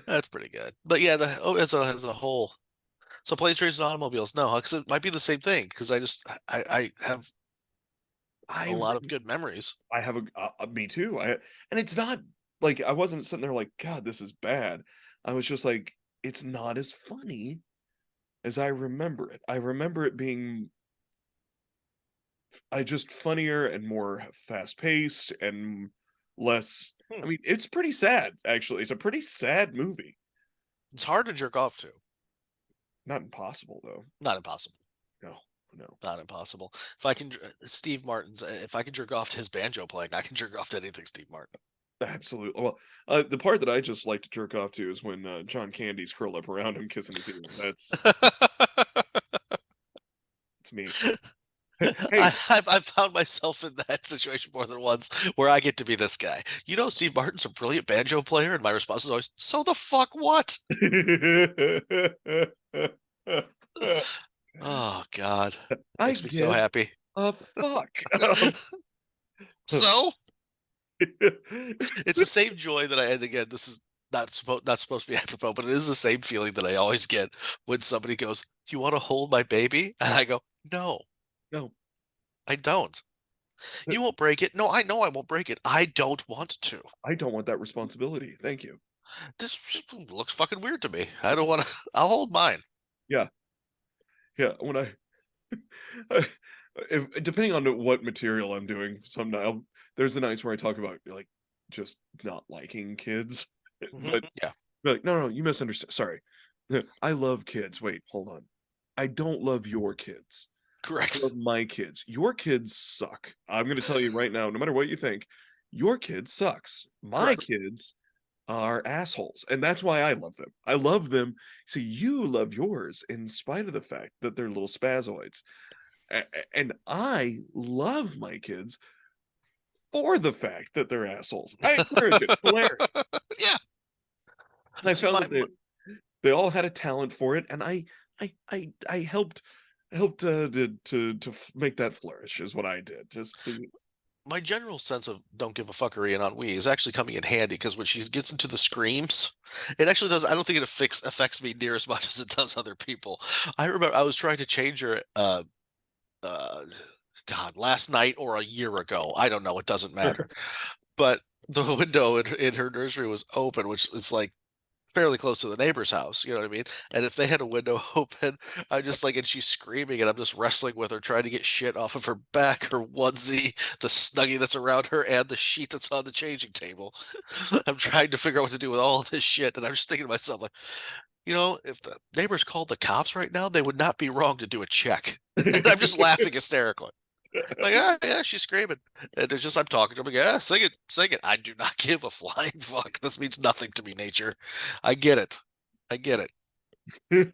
That's pretty good. But yeah, as a whole, so planes, trains, and automobiles. No, because it might be the same thing. Because I have a
I
lot of good memories.
I have me too. And it's not like I wasn't sitting there like, God, this is bad. I was just like, it's not as funny as I remember it. I remember it being I just funnier and more fast paced and less.
Hmm.
I mean, it's pretty sad, actually. It's a pretty sad movie.
It's hard to jerk off to.
Not impossible though.
Not impossible.
No, no.
Not impossible. If I can, Steve Martin's. If I can jerk off to his banjo playing, I can jerk off to anything Steve Martin.
Absolutely. Well, the part that I just like to jerk off to is when John Candy's curl up around him, kissing his ear. That's me. Hey,
I've found myself in that situation more than once where I get to be this guy. You know, Steve Martin's a brilliant banjo player, and my response is always, "So the fuck what?" Oh God,
I
makes me so
give
happy.
a fuck.
So it's the same joy that and again, this is not supposed to be apropos, but it is the same feeling that I always get when somebody goes, "Do you want to hold my baby?" And I go, "No,
No,
I don't. You won't break it. No, I know I won't break it. I don't want to.
I don't want that responsibility. Thank you.
This looks fucking weird to me. I don't want to. I'll hold mine."
Yeah, yeah. When I if depending on what material I'm doing, there's the nights where I talk about like just not liking kids, but
Yeah,
be like, no, no, you misunderstand. Sorry, I love kids. Wait, hold on. I don't love your kids. I
correct.
love my kids. Your kids suck. I'm going to tell you right now, no matter what you think, your kid sucks. My
Correct.
kids are assholes, and that's why I love them. I love them. So you love yours in spite of the fact that they're little spazoids. And I love my kids for the fact that they're assholes. I encourage it. Hilarious.
Yeah.
I
See,
found that they all had a talent for it, and I helped make that flourish is what I did. Just
my general sense of don't give a fuckery and ennui is actually coming in handy because when she gets into the screams, it actually does. I don't think it affects me near as much as it does other people. I remember I was trying to change her. Uh, God, last night or a year ago. I don't know. It doesn't matter. But the window in her nursery was open, which is like fairly close to the neighbor's house, you know what I mean? And if they had a window open, I just like, and she's screaming, and I'm just wrestling with her, trying to get shit off of her back, her onesie, the snuggie that's around her, and the sheet that's on the changing table. I'm trying to figure out what to do with all of this shit, and I'm just thinking to myself, like, if the neighbors called the cops right now, they would not be wrong to do a check. And I'm just laughing hysterically. Like, yeah, yeah, she's screaming. And it's just I'm talking to him. Like, yeah, sing it, sing it. I do not give a flying fuck. This means nothing to me, nature. I get it. I get it.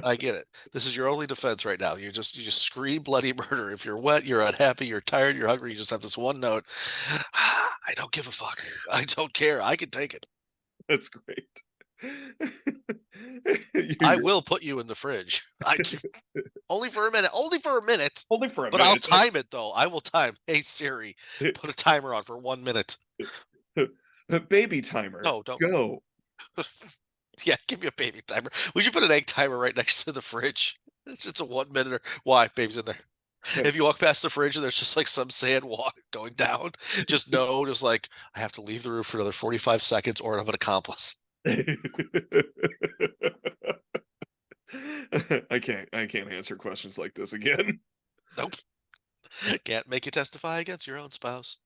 I get it. This is your only defense right now. You just scream bloody murder. If you're wet, you're unhappy, you're tired, you're hungry, you just have this one note. I don't give a fuck. I don't care. I can take it.
That's great.
I
You're
will put you in the fridge. Only for a minute. Only for a minute.
only for a
But I'll
minute.
time it though. I will time. Hey Siri, put a timer on for 1 minute.
Baby timer,
No, don't.
go.
Yeah, give me a baby timer. We should put an egg timer right next to the fridge. It's just a 1 minute. Why? Baby's in there. If you walk past the fridge and there's just like some sand walk going down, just know, just like, I have to leave the room for another 45 seconds or I'm an accomplice.
I can't answer questions like this again.
Nope. Can't make you testify against your own spouse.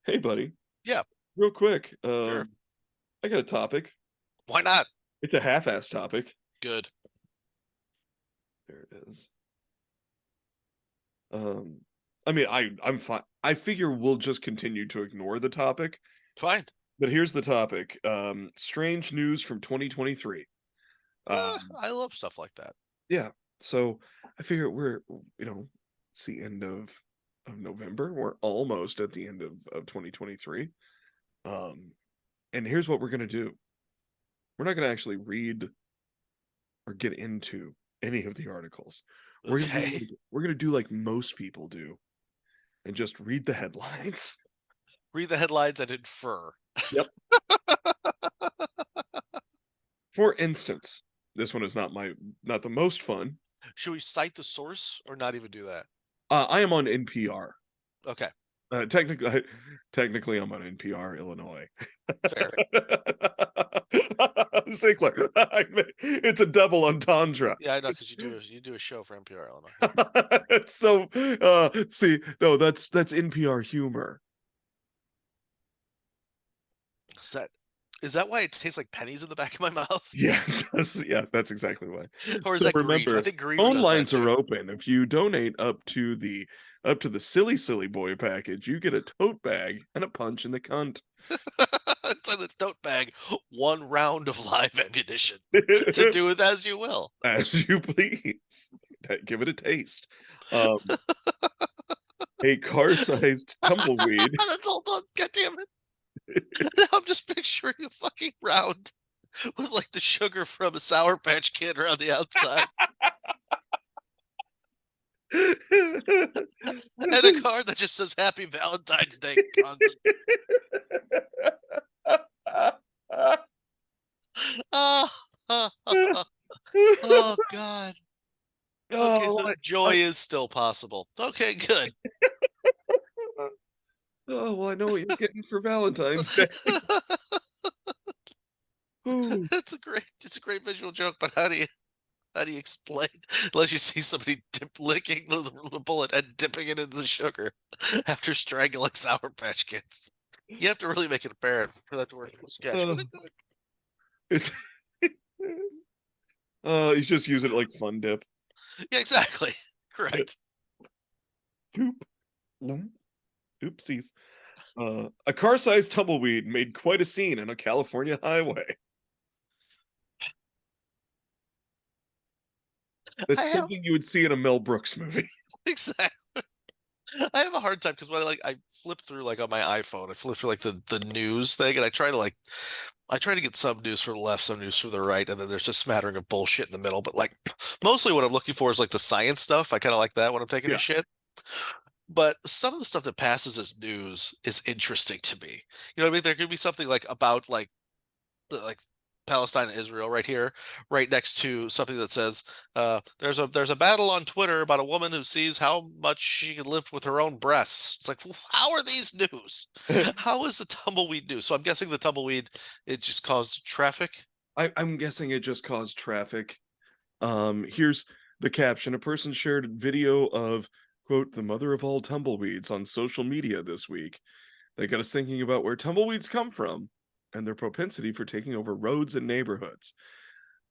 Hey buddy,
Yeah,
real quick,
sure.
I got a topic.
Why not?
It's a half-ass topic.
Good.
There it is. Um, I mean, I'm fine. I figure we'll just continue to ignore the topic,
Fine.
but here's the topic. Strange news from 2023. Um,
I love stuff like that.
yeah. So I figure it's the end of November. We're almost at the end of 2023. Um, and here's what we're gonna do. We're not gonna actually read or get into any of the articles.
Okay.
We're gonna do like most people do and just read the headlines.
Read the headlines and infer.
Yep. For instance, this one is not the most fun.
Should we cite the source or not even do that?
I am on NPR.
Okay,
Technically, I'm on NPR, Illinois.
fair.
Ziegler, it's a double entendre.
Yeah, I know because you do a show for NPR Illinois.
So, see, no, that's NPR humor.
Is that why it tastes like pennies in the back of my mouth?
Yeah, it does. Yeah, that's exactly why.
Or is
So
that grief? I
remember,
think grief
phone
does that
lines are
too.
open. If you donate up to the silly boy package, you get a tote bag and a punch in the cunt.
It's in the tote bag. 1 round of live ammunition to do with as you will.
As you please. Give it a taste. Um, a car-sized tumbleweed.
That's all done. God damn it. Now I'm just picturing a fucking round with like the sugar from a Sour Patch Kid around the outside and a card that just says Happy Valentine's Day, cunt. Oh, oh God. Okay,
Oh,
so joy is still possible. Okay, good.
I know what you're getting for Valentine's Day. Ooh.
It's a great visual joke, but how do you explain unless you see somebody licking the bullet and dipping it into the sugar after strangling Sour Patch Kids? You have to really make it apparent for that to work as a sketch.
Uh, it's he's just using it like fun dip.
Yeah, exactly. Correct.
Oop. Oopsies. A car-sized tumbleweed made quite a scene in a California highway.
I
That's
have
something you would see in a Mel Brooks movie.
exactly. I have a hard time because when I flip through like on my iPhone, I flip through like the news thing, and I try to get some news from the left, some news from the right, and then there's a smattering of bullshit in the middle. But like mostly what I'm looking for is like the science stuff. I kind of like that when I'm taking a
Yeah.
shit. But some of the stuff that passes as news is interesting to me. You know what I mean? There could be something like about like Palestine and Israel right here, right next to something that says there's a battle on Twitter about a woman who sees how much she can lift with her own breasts. It's like, well, how are these news? How is the tumbleweed news? So I'm guessing the tumbleweed it just caused traffic.
I'm guessing it just caused traffic. Here's the caption. A person shared video of, quote, the mother of all tumbleweeds on social media this week. They got us thinking about where tumbleweeds come from and their propensity for taking over roads and neighborhoods.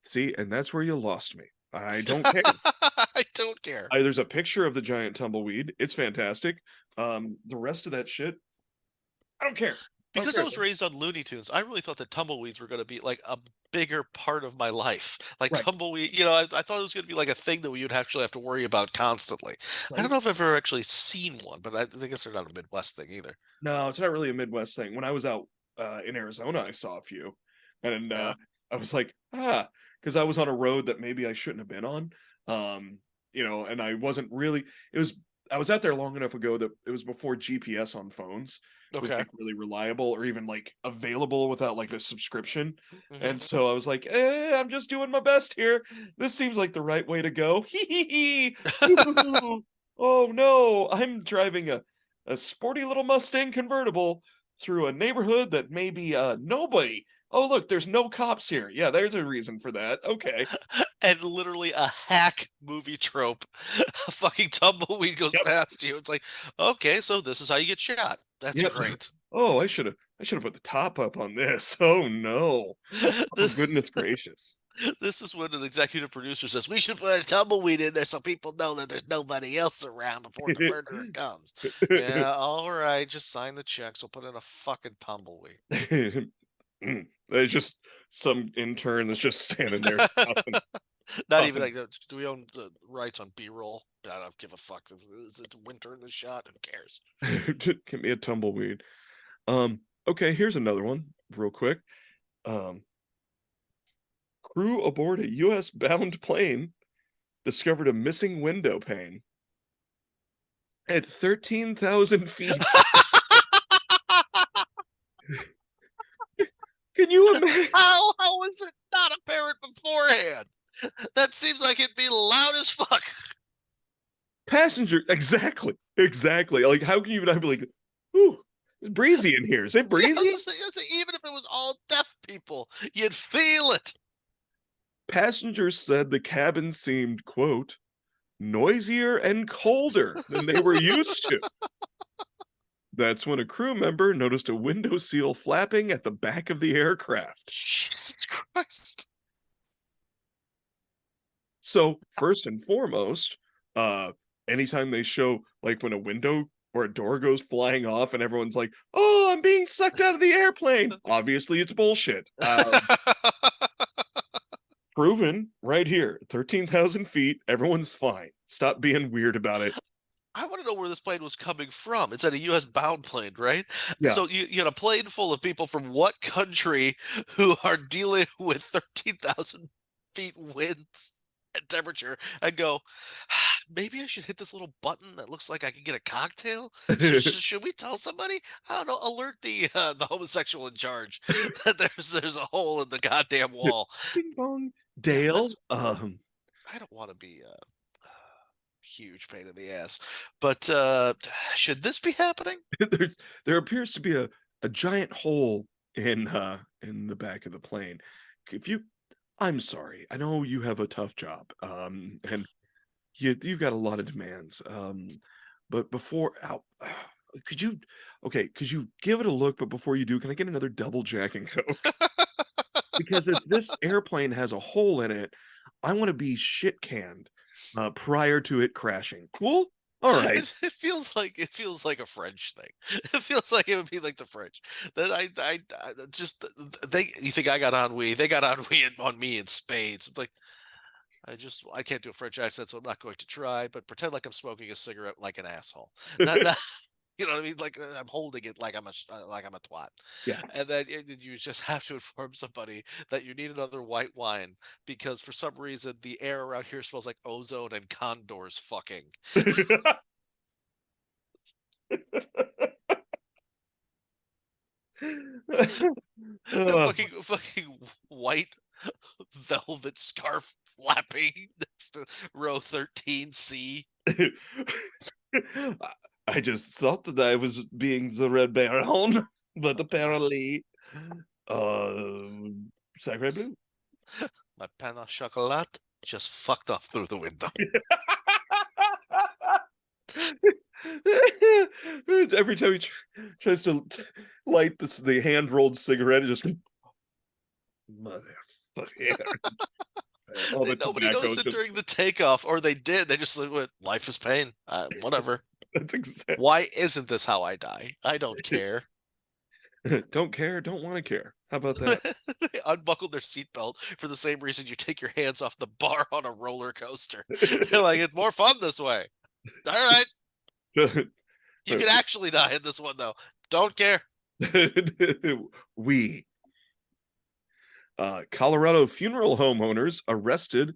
See, and that's where you lost me. I don't care.
I don't care.
There's a picture of the giant tumbleweed. It's fantastic. The rest of that shit, I don't care. I don't
Because I
care.
was raised on Looney Tunes, I really thought that tumbleweeds were going to be like a bigger part of my life. Like
Right,
tumbleweed, I thought it was going to be like a thing that we would actually have to worry about constantly. I don't
right.
know if I've ever actually seen one, but I guess they're not a Midwest thing either.
No, it's not really a Midwest thing. When I was out in Arizona, I saw a few, and
Yeah.
I was like, because I was on a road that maybe I shouldn't have been on. And I wasn't really, it was, I was out there long enough ago that it was before GPS on phones was
Okay.
like really reliable or even like available without like a subscription.
Hmm.
And so I was like, I'm just doing my best here. This seems like the right way to go. Hee hee hee. Woo-hoo. Oh no, I'm driving a sporty little Mustang convertible through a neighborhood that maybe nobody. Oh, look, there's no cops here. Yeah, there's a reason for that. Okay.
And literally a hack movie trope. A fucking tumbleweed goes
Yep.
past you. It's like, okay, so this is how you get shot. That's
Yep.
great.
Oh, I should have put the top up on this. Oh no. Oh
This,
goodness gracious.
this is when an executive producer says, we should put a tumbleweed in there so people know that there's nobody else around before the murderer comes. Yeah, all right, just sign the checks. We'll put in a fucking tumbleweed.
There's just some intern that's just standing there puffing,
Not even
puffing.
like, do we own the rights on B-roll? I don't give a fuck. Is it winter in the shot? Who cares?
Give me a tumbleweed. Okay, here's another one, real quick. Um, Crew aboard a US bound plane discovered a missing window pane at 13,000 feet. Can you imagine?
How was it not apparent beforehand? That seems like it'd be loud as fuck.
Passenger, exactly, exactly. Like, how can you not be like, ooh, it's breezy in here. Is it
Yeah,
breezy?
even if it was all deaf people, you'd feel it.
Passengers said the cabin seemed, quote, noisier and colder than they were used to. That's when a crew member noticed a window seal flapping at the back of the aircraft.
Jesus Christ.
So, first and foremost, uh, anytime they show like when a window or a door goes flying off and everyone's like, "Oh, I'm being sucked out of the airplane." Obviously, it's bullshit. Proven right here, 13,000 feet. Everyone's fine. Stop being weird about it.
I want to know where this plane was coming from. It's at a U.S. bound plane, right?
Yeah.
So you had a plane full of people from what country who are dealing with 13,000 feet winds and temperature and go, maybe I should hit this little button that looks like I can get a cocktail. Should we tell somebody? I don't know. Alert the homosexual in charge that there's a hole in the goddamn wall.
Bing bong.
Yeah,
Dale.
that's. I don't want to be huge pain in the ass. But should this be happening?
there, there appears to be a giant hole in the back of the plane. If you I'm sorry. I know you have a tough job. And you've got a lot of demands. But before could you could you give it a look, but before you do, can I get another double Jack and Coke? Because if this airplane has a hole in it, I want to be shit canned prior to it crashing. Cool? All right.
It feels like a French thing. It feels like it would be like the French. That I just they you think I got ennui? They got ennui on me in spades. It's like I can't do a French accent, so I'm not going to try. But pretend like I'm smoking a cigarette like an asshole. That you know what I mean? Like I'm holding it like like I'm a twat.
Yeah.
And then you just have to inform somebody that you need another white wine because for some reason the air around here smells like ozone and condors fucking.
Uh,
Fucking white velvet scarf flapping next to row 13C.
I just thought that I was being the Red Baron, but apparently, uh, Sacre Blue.
My pain au chocolat just fucked off through the window.
Every time he tries to light the hand rolled cigarette, it just motherfucker. All the
Nobody
tobacco
noticed it
just
during the takeoff, or they did. They just went, life is pain. Whatever.
that's exact.
Why isn't this how I die? I don't care.
Don't care, don't want to care. How about that?
They unbuckled their seatbelt for the same reason you take your hands off the bar on a roller coaster. They're like, it's more fun this way. All right. You can actually die in this one, though. Don't care.
we Colorado funeral homeowners arrested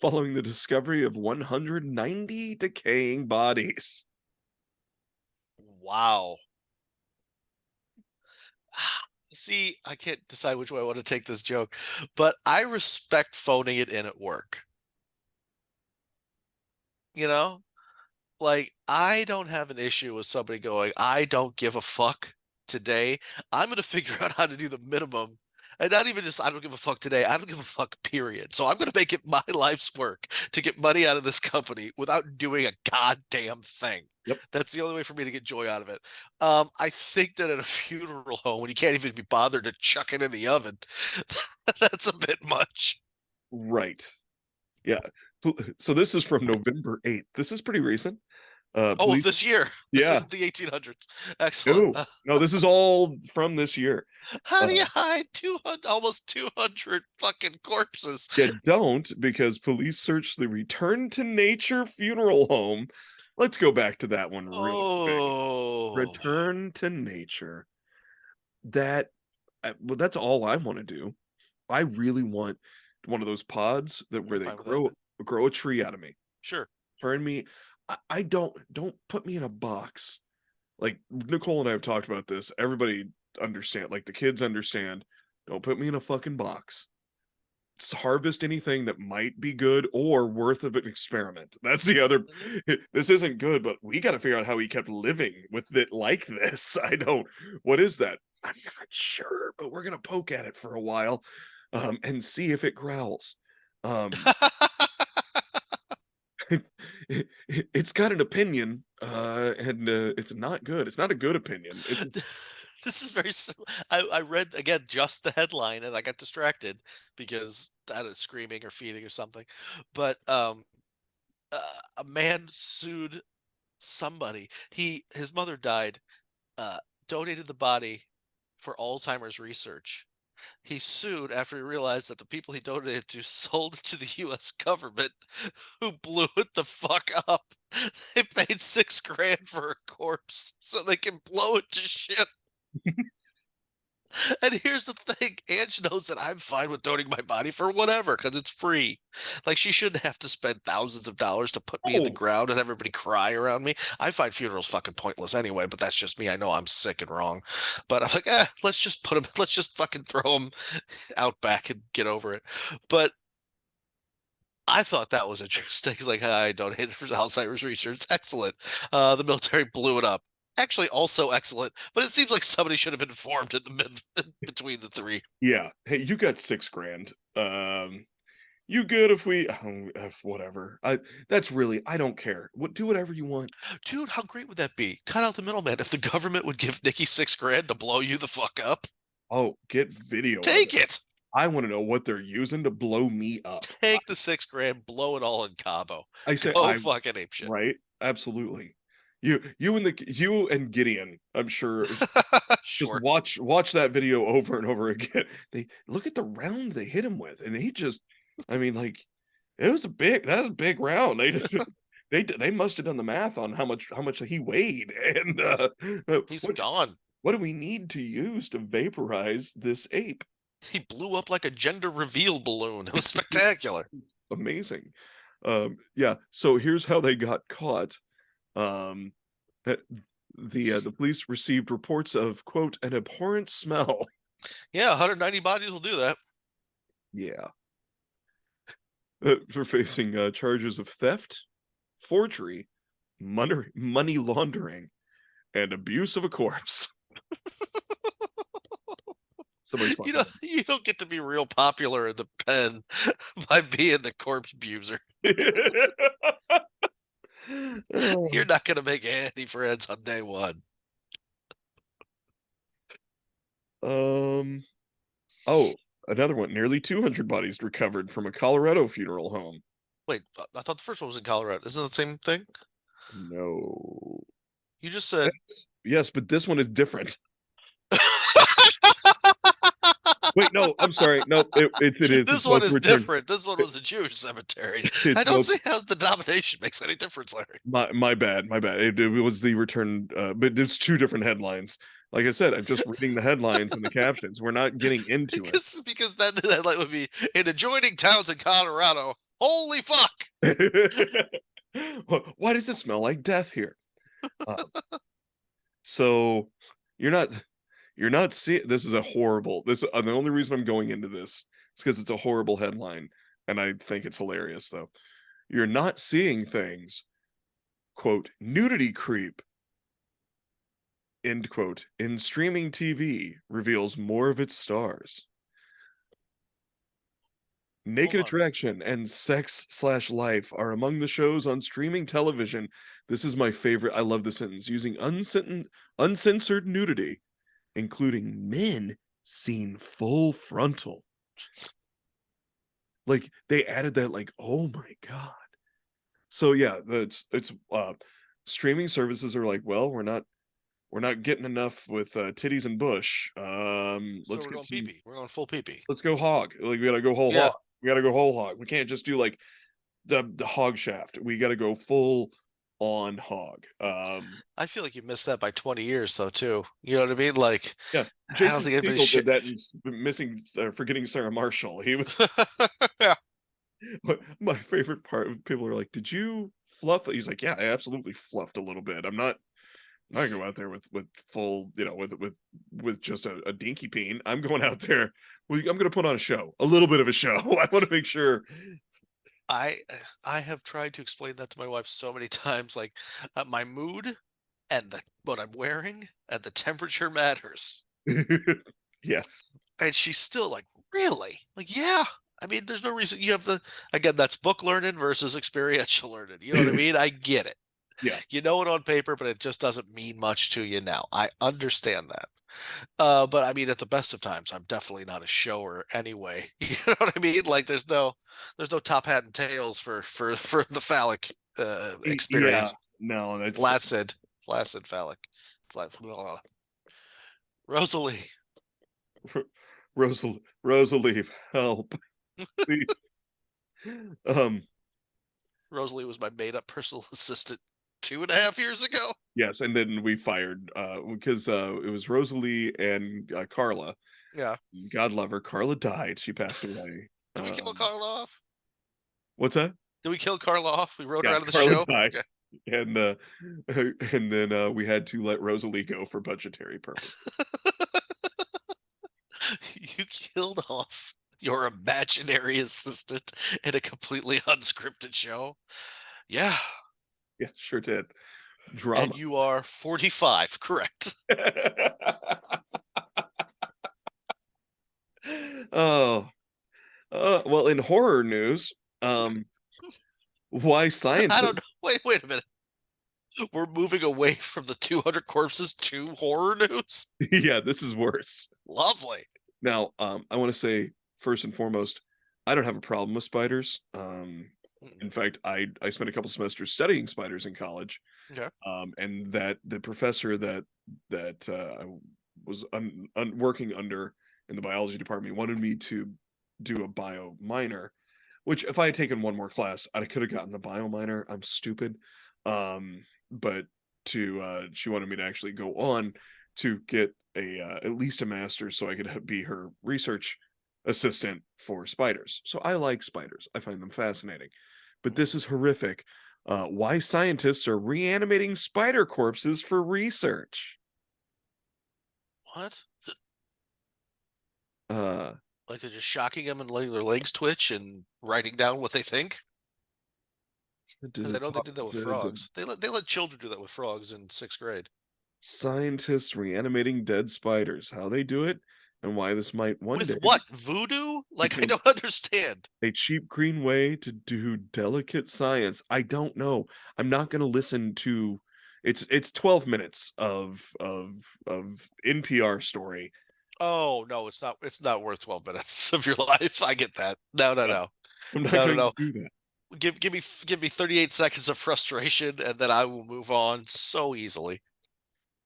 following the discovery of 190 decaying bodies.
Wow. See, I can't decide which way I want to take this joke, but I respect phoning it in at work. You know, like I don't have an issue with somebody going, I don't give a fuck today. I'm gonna figure out how to do the minimum. And not even just I don't give a fuck today. I don't give a fuck, period. So I'm gonna make it my life's work to get money out of this company without doing a goddamn thing.
Yep.
That's the only way for me to get joy out of it. I think that at a funeral home, when you can't even be bothered to chuck it in the oven, that's a bit much.
Right. Yeah. So this is from November 8th. This is pretty recent.
Oh, of
Police.
this year. This
Yeah.
isn't the 1800s. Excellent.
No, no, this is all from this year.
How do
Uh,
you hide 200, almost 200 fucking corpses?
you don't because police searched the Return to Nature funeral home. Let's go back to that one real quick.
Oh,
Return to Nature. That, well, that's all I want to do. I really want one of those pods that
I'm
where they
fine with that.
grow a tree out of me.
Sure.
Turn me. I don't put me in a box. Like Nicole and I have talked about this. Everybody understand. Like the kids understand. Don't put me in a fucking box. Harvest anything that might be good or worth of an experiment. That's the other.
Mhm.
This isn't good, but we got to figure out how he kept living with it like this. I don't. What is that? I'm not sure, but we're gonna poke at it for a while, and see if it growls. Um, it's got an opinion, and it's not good. It's not a good opinion. It's
This is very I read again just the headline and I got distracted because I was screaming or feeding or something. But a man sued somebody. His mother died, uh, donated the body for Alzheimer's research. He sued after he realized that the people he donated to sold it to the US government, who blew it the fuck up. They paid 6 grand for a corpse so they can blow it to shit. And here's the thing, Ange knows that I'm fine with donating my body for whatever because it's free. Like she shouldn't have to spend thousands of dollars to put me in the
oh
ground and everybody cry around me. I find funerals fucking pointless anyway, but that's just me. I know I'm sick and wrong, but I'm like, let's just put them. Let's just fucking throw them out back and get over it. But I thought that was interesting. Like I donated for Alzheimer's research. Excellent. The military blew it up. Actually, also excellent. But it seems like somebody should have been informed in the mid between the three.
yeah. Hey, you got 6 grand. You good if we if whatever. That's really I don't care. Do whatever you want.
Dude, how great would that be? Cut out the middleman. If the government would give Nikki 6 grand to blow you the fuck up,
Oh, get video of
take
it.
it.
I want to know what they're using to blow me up.
Take the 6 grand, blow it all in Cabo.
I say
Go
I
fucking ape shit.
right? Absolutely. You and Gideon, I'm sure just
Sure.
watch that video over and over again. They look at the round they hit him with, and he just, I mean, like that was a big round. They must have done the math on how much he weighed, and
He's gone.
what do we need to use to vaporize this ape?
He blew up like a gender reveal balloon. It was spectacular.
Amazing. Yeah. So here's how they got caught. Um, uh, the police received reports of quote an abhorrent smell.
Yeah, 190 bodies will do that.
Yeah. For facing charges of theft, forgery, money laundering, and abuse of a corpse. Somebody's
You
fucking.
know, you don't get to be real popular in the pen by being the corpse abuser.
Oh,
You're not going to make any friends on day one.
um. Oh, another one. Nearly 200 bodies recovered from a Colorado funeral home.
Wait, I thought the first one was in Colorado. Isn't that the same thing?
No.
You just said.
Yes, but this one is different. Wait, no, I'm sorry. No, it is. It's
This one
both
is
returned.
different. This one was a Jewish cemetery.
It's
I don't
both
see how the denomination makes any difference, Larry.
my bad. My bad. It was the return, but it's two different headlines. Like I said, I'm just reading the headlines and the captions. We're not getting into it.
Because then the headline would be in adjoining towns in Colorado. Holy fuck!
Why does it smell like death here? Uh, so you're not you're not seeing this is a horrible this the only reason I'm going into this is because it's a horrible headline and I think it's hilarious though. You're not seeing things, quote, nudity creep, end quote, in streaming TV reveals more of its stars.
Hold
Naked
on.
Attraction and Sex Slash Life are among the shows on streaming television. This is my favorite. I love the sentence. Using uncensored nudity, including men seen full frontal. Like they added that, like, oh my God. So yeah, it's streaming services are like, well, we're not getting enough with titties and bush.
So we're going pee pee. We're going full pee pee.
Let's go hog. Like we gotta go whole
Yeah.
hog. We gotta go whole hog. We can't just do like the hog shaft. We got to go full on hog.
I feel like you missed that by 20 years though too. You know what I mean? Like
Yeah,
I don't
Jason
think anybody
Segel did
shit.
that in missing, forgetting Sarah Marshall. He was
Yeah.
my favorite part. People are like, "Did you fluff?" He's like, "Yeah, I absolutely fluffed a little bit. I'm not going out there with full, with just a dinky peen. I'm going out there. I'm going to put on a show, a little bit of a show. I want to make sure."
I I have tried to explain that to my wife so many times. Like my mood and the what I'm wearing and the temperature matters.
Yes.
And she's still like, really? Like, yeah. I mean, there's no reason you have the again, that's book learning versus experiential learning. You know what I mean? I get it.
Yeah.
You know it on paper, but it just doesn't mean much to you now. I understand that. But I mean, at the best of times, I'm definitely not a shower anyway. You know what I mean? Like, there's no top hat and tails for the phallic
Yeah.
experience.
No, that's
Flaccid, flaccid phallic, blah. Rosalie,
Rosalie, help, please. Um,
Rosalie was my made up personal assistant 2.5 years ago.
yes, and then we fired because it was Rosalie and Carla.
Yeah.
God love her. Carla died. She passed away.
Did we kill Carla off?
What's that?
Did we kill Carla off? We wrote her
Yeah,
out of the
Carla
show.
died.
Okay.
And and then we had to let Rosalie go for budgetary purposes.
You killed off your imaginary assistant in a completely unscripted show. Yeah.
Yeah, sure did.
And
Drama.
you are 45, correct?
Oh, well, in horror news, why
I don't
scientists?
know. Wait a minute. We're moving away from the 200 corpses to horror news.
Yeah, this is worse.
Lovely.
Now, I want to say first and foremost, I don't have a problem with spiders. In fact, I spent a couple semesters studying spiders in college,
Okay.
and that the professor that I was working under in the biology department wanted me to do a bio minor, which if I had taken one more class, I could have gotten the bio minor. I'm stupid, but to she wanted me to actually go on to get a at least a master's so I could be her research assistant for spiders. So I like spiders. I find them fascinating. But this is horrific. Why scientists are reanimating spider corpses for research.
What?
Uh,
Like they're just shocking them and letting their legs twitch and writing down what they think? Because I know they did that with frogs. They let children do that with frogs in sixth grade.
scientists reanimating dead spiders. How they do it and why this might one
With
day
what? Voodoo? Like I
become
don't understand.
a cheap, green way to do delicate science. I don't know. I'm not going to listen to. It's 12 minutes of NPR story.
Oh no, it's not worth 12 minutes of your life. I get that. No, no,
Yeah,
no.
I'm not
No, no,
going to
no.
do that.
Give me 38 seconds of frustration and then I will move on so easily.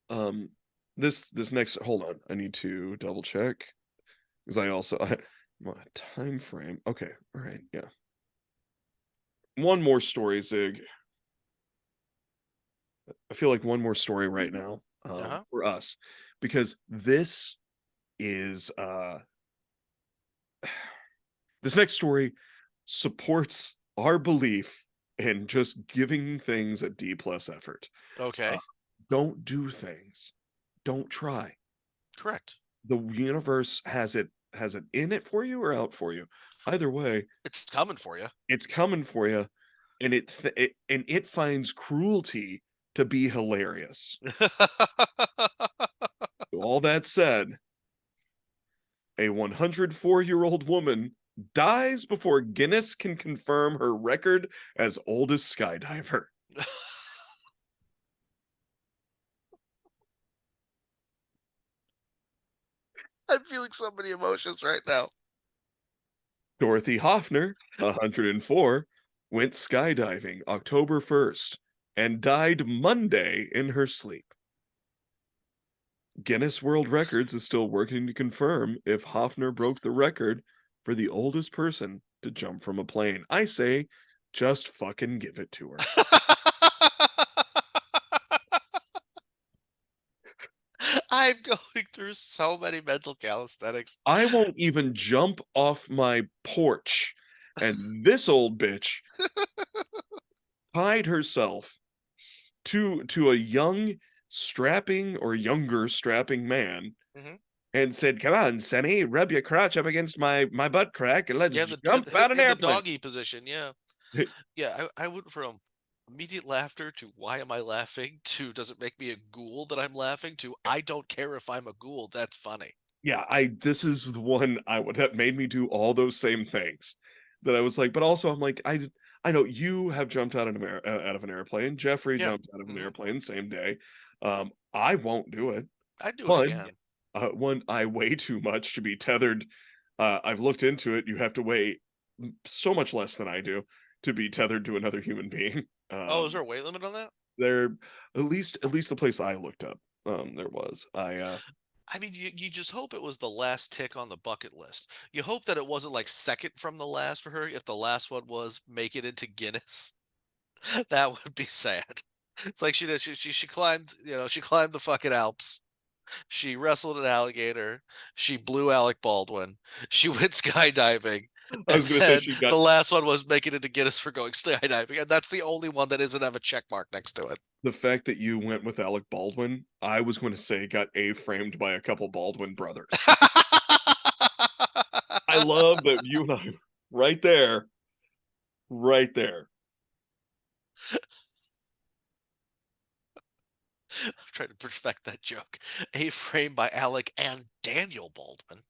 Um, this next, hold on, I need to double check because I my time frame. Okay, all right, yeah. One more story, Zig. I feel like one more story right now
Uh-huh.
for us. because is this next story supports our belief in just giving things a D plus effort. Uh,
Okay.
don't do things. Don't try.
Correct.
The universe has it in it for you or out for you. Either way,
It's coming for you.
it's coming for you, and it finds cruelty to be hilarious. So all that said, a 104-year-old woman dies before Guinness can confirm her record as oldest skydiver.
I'm feeling so many emotions right now.
Dorothy Hoffner, 104, went skydiving October 1st and died Monday in her sleep. Guinness World Records is still working to confirm if Hoffner broke the record for the oldest person to jump from a plane. I say, just fucking give it to her.
I'm going through so many mental calisthenics.
I won't even jump off my porch. And this old bitch tied herself to a young strapping or younger strapping man
Hmm.
and said, "Come on, Sonny, rub your crotch up against my butt crack and let's
Yeah,
jump out an
in the
airplane."
doggy position. Yeah, yeah. I went from immediate laughter to why am I laughing to does it make me a ghoul that I'm laughing to I don't care if I'm a ghoul. That's funny.
Yeah, I this is the one I would that made me do all those same things that I was like, but also I'm like, I know you have jumped out of an airplane. Jeffrey
Yeah.
jumped out of an
Hmm.
airplane same day. I won't do it.
I'd do it
One,
again.
one, I weigh too much to be tethered. I've looked into it. You have to weigh so much less than I do to be tethered to another human being.
Oh, is there a weight limit on that?
There, at least the place I looked up, there was.
I mean, you just hope it was the last tick on the bucket list. You hope that it wasn't like second from the last for her. If the last one was make it into Guinness, that would be sad. It's like she did. She climbed. You know, she climbed the fucking Alps. She wrestled an alligator. She blew Alec Baldwin. She went skydiving,
I
and
was gonna say
then
she got
the last one was make it into Guinness for going skydiving, and that's the only one that doesn't have a check mark next to it.
the fact that you went with Alec Baldwin. I was going to say got A-framed by a couple Baldwin brothers. I love that you and I right there, right there.
I'm trying to perfect that joke. A frame by Alec and Daniel Baldwin.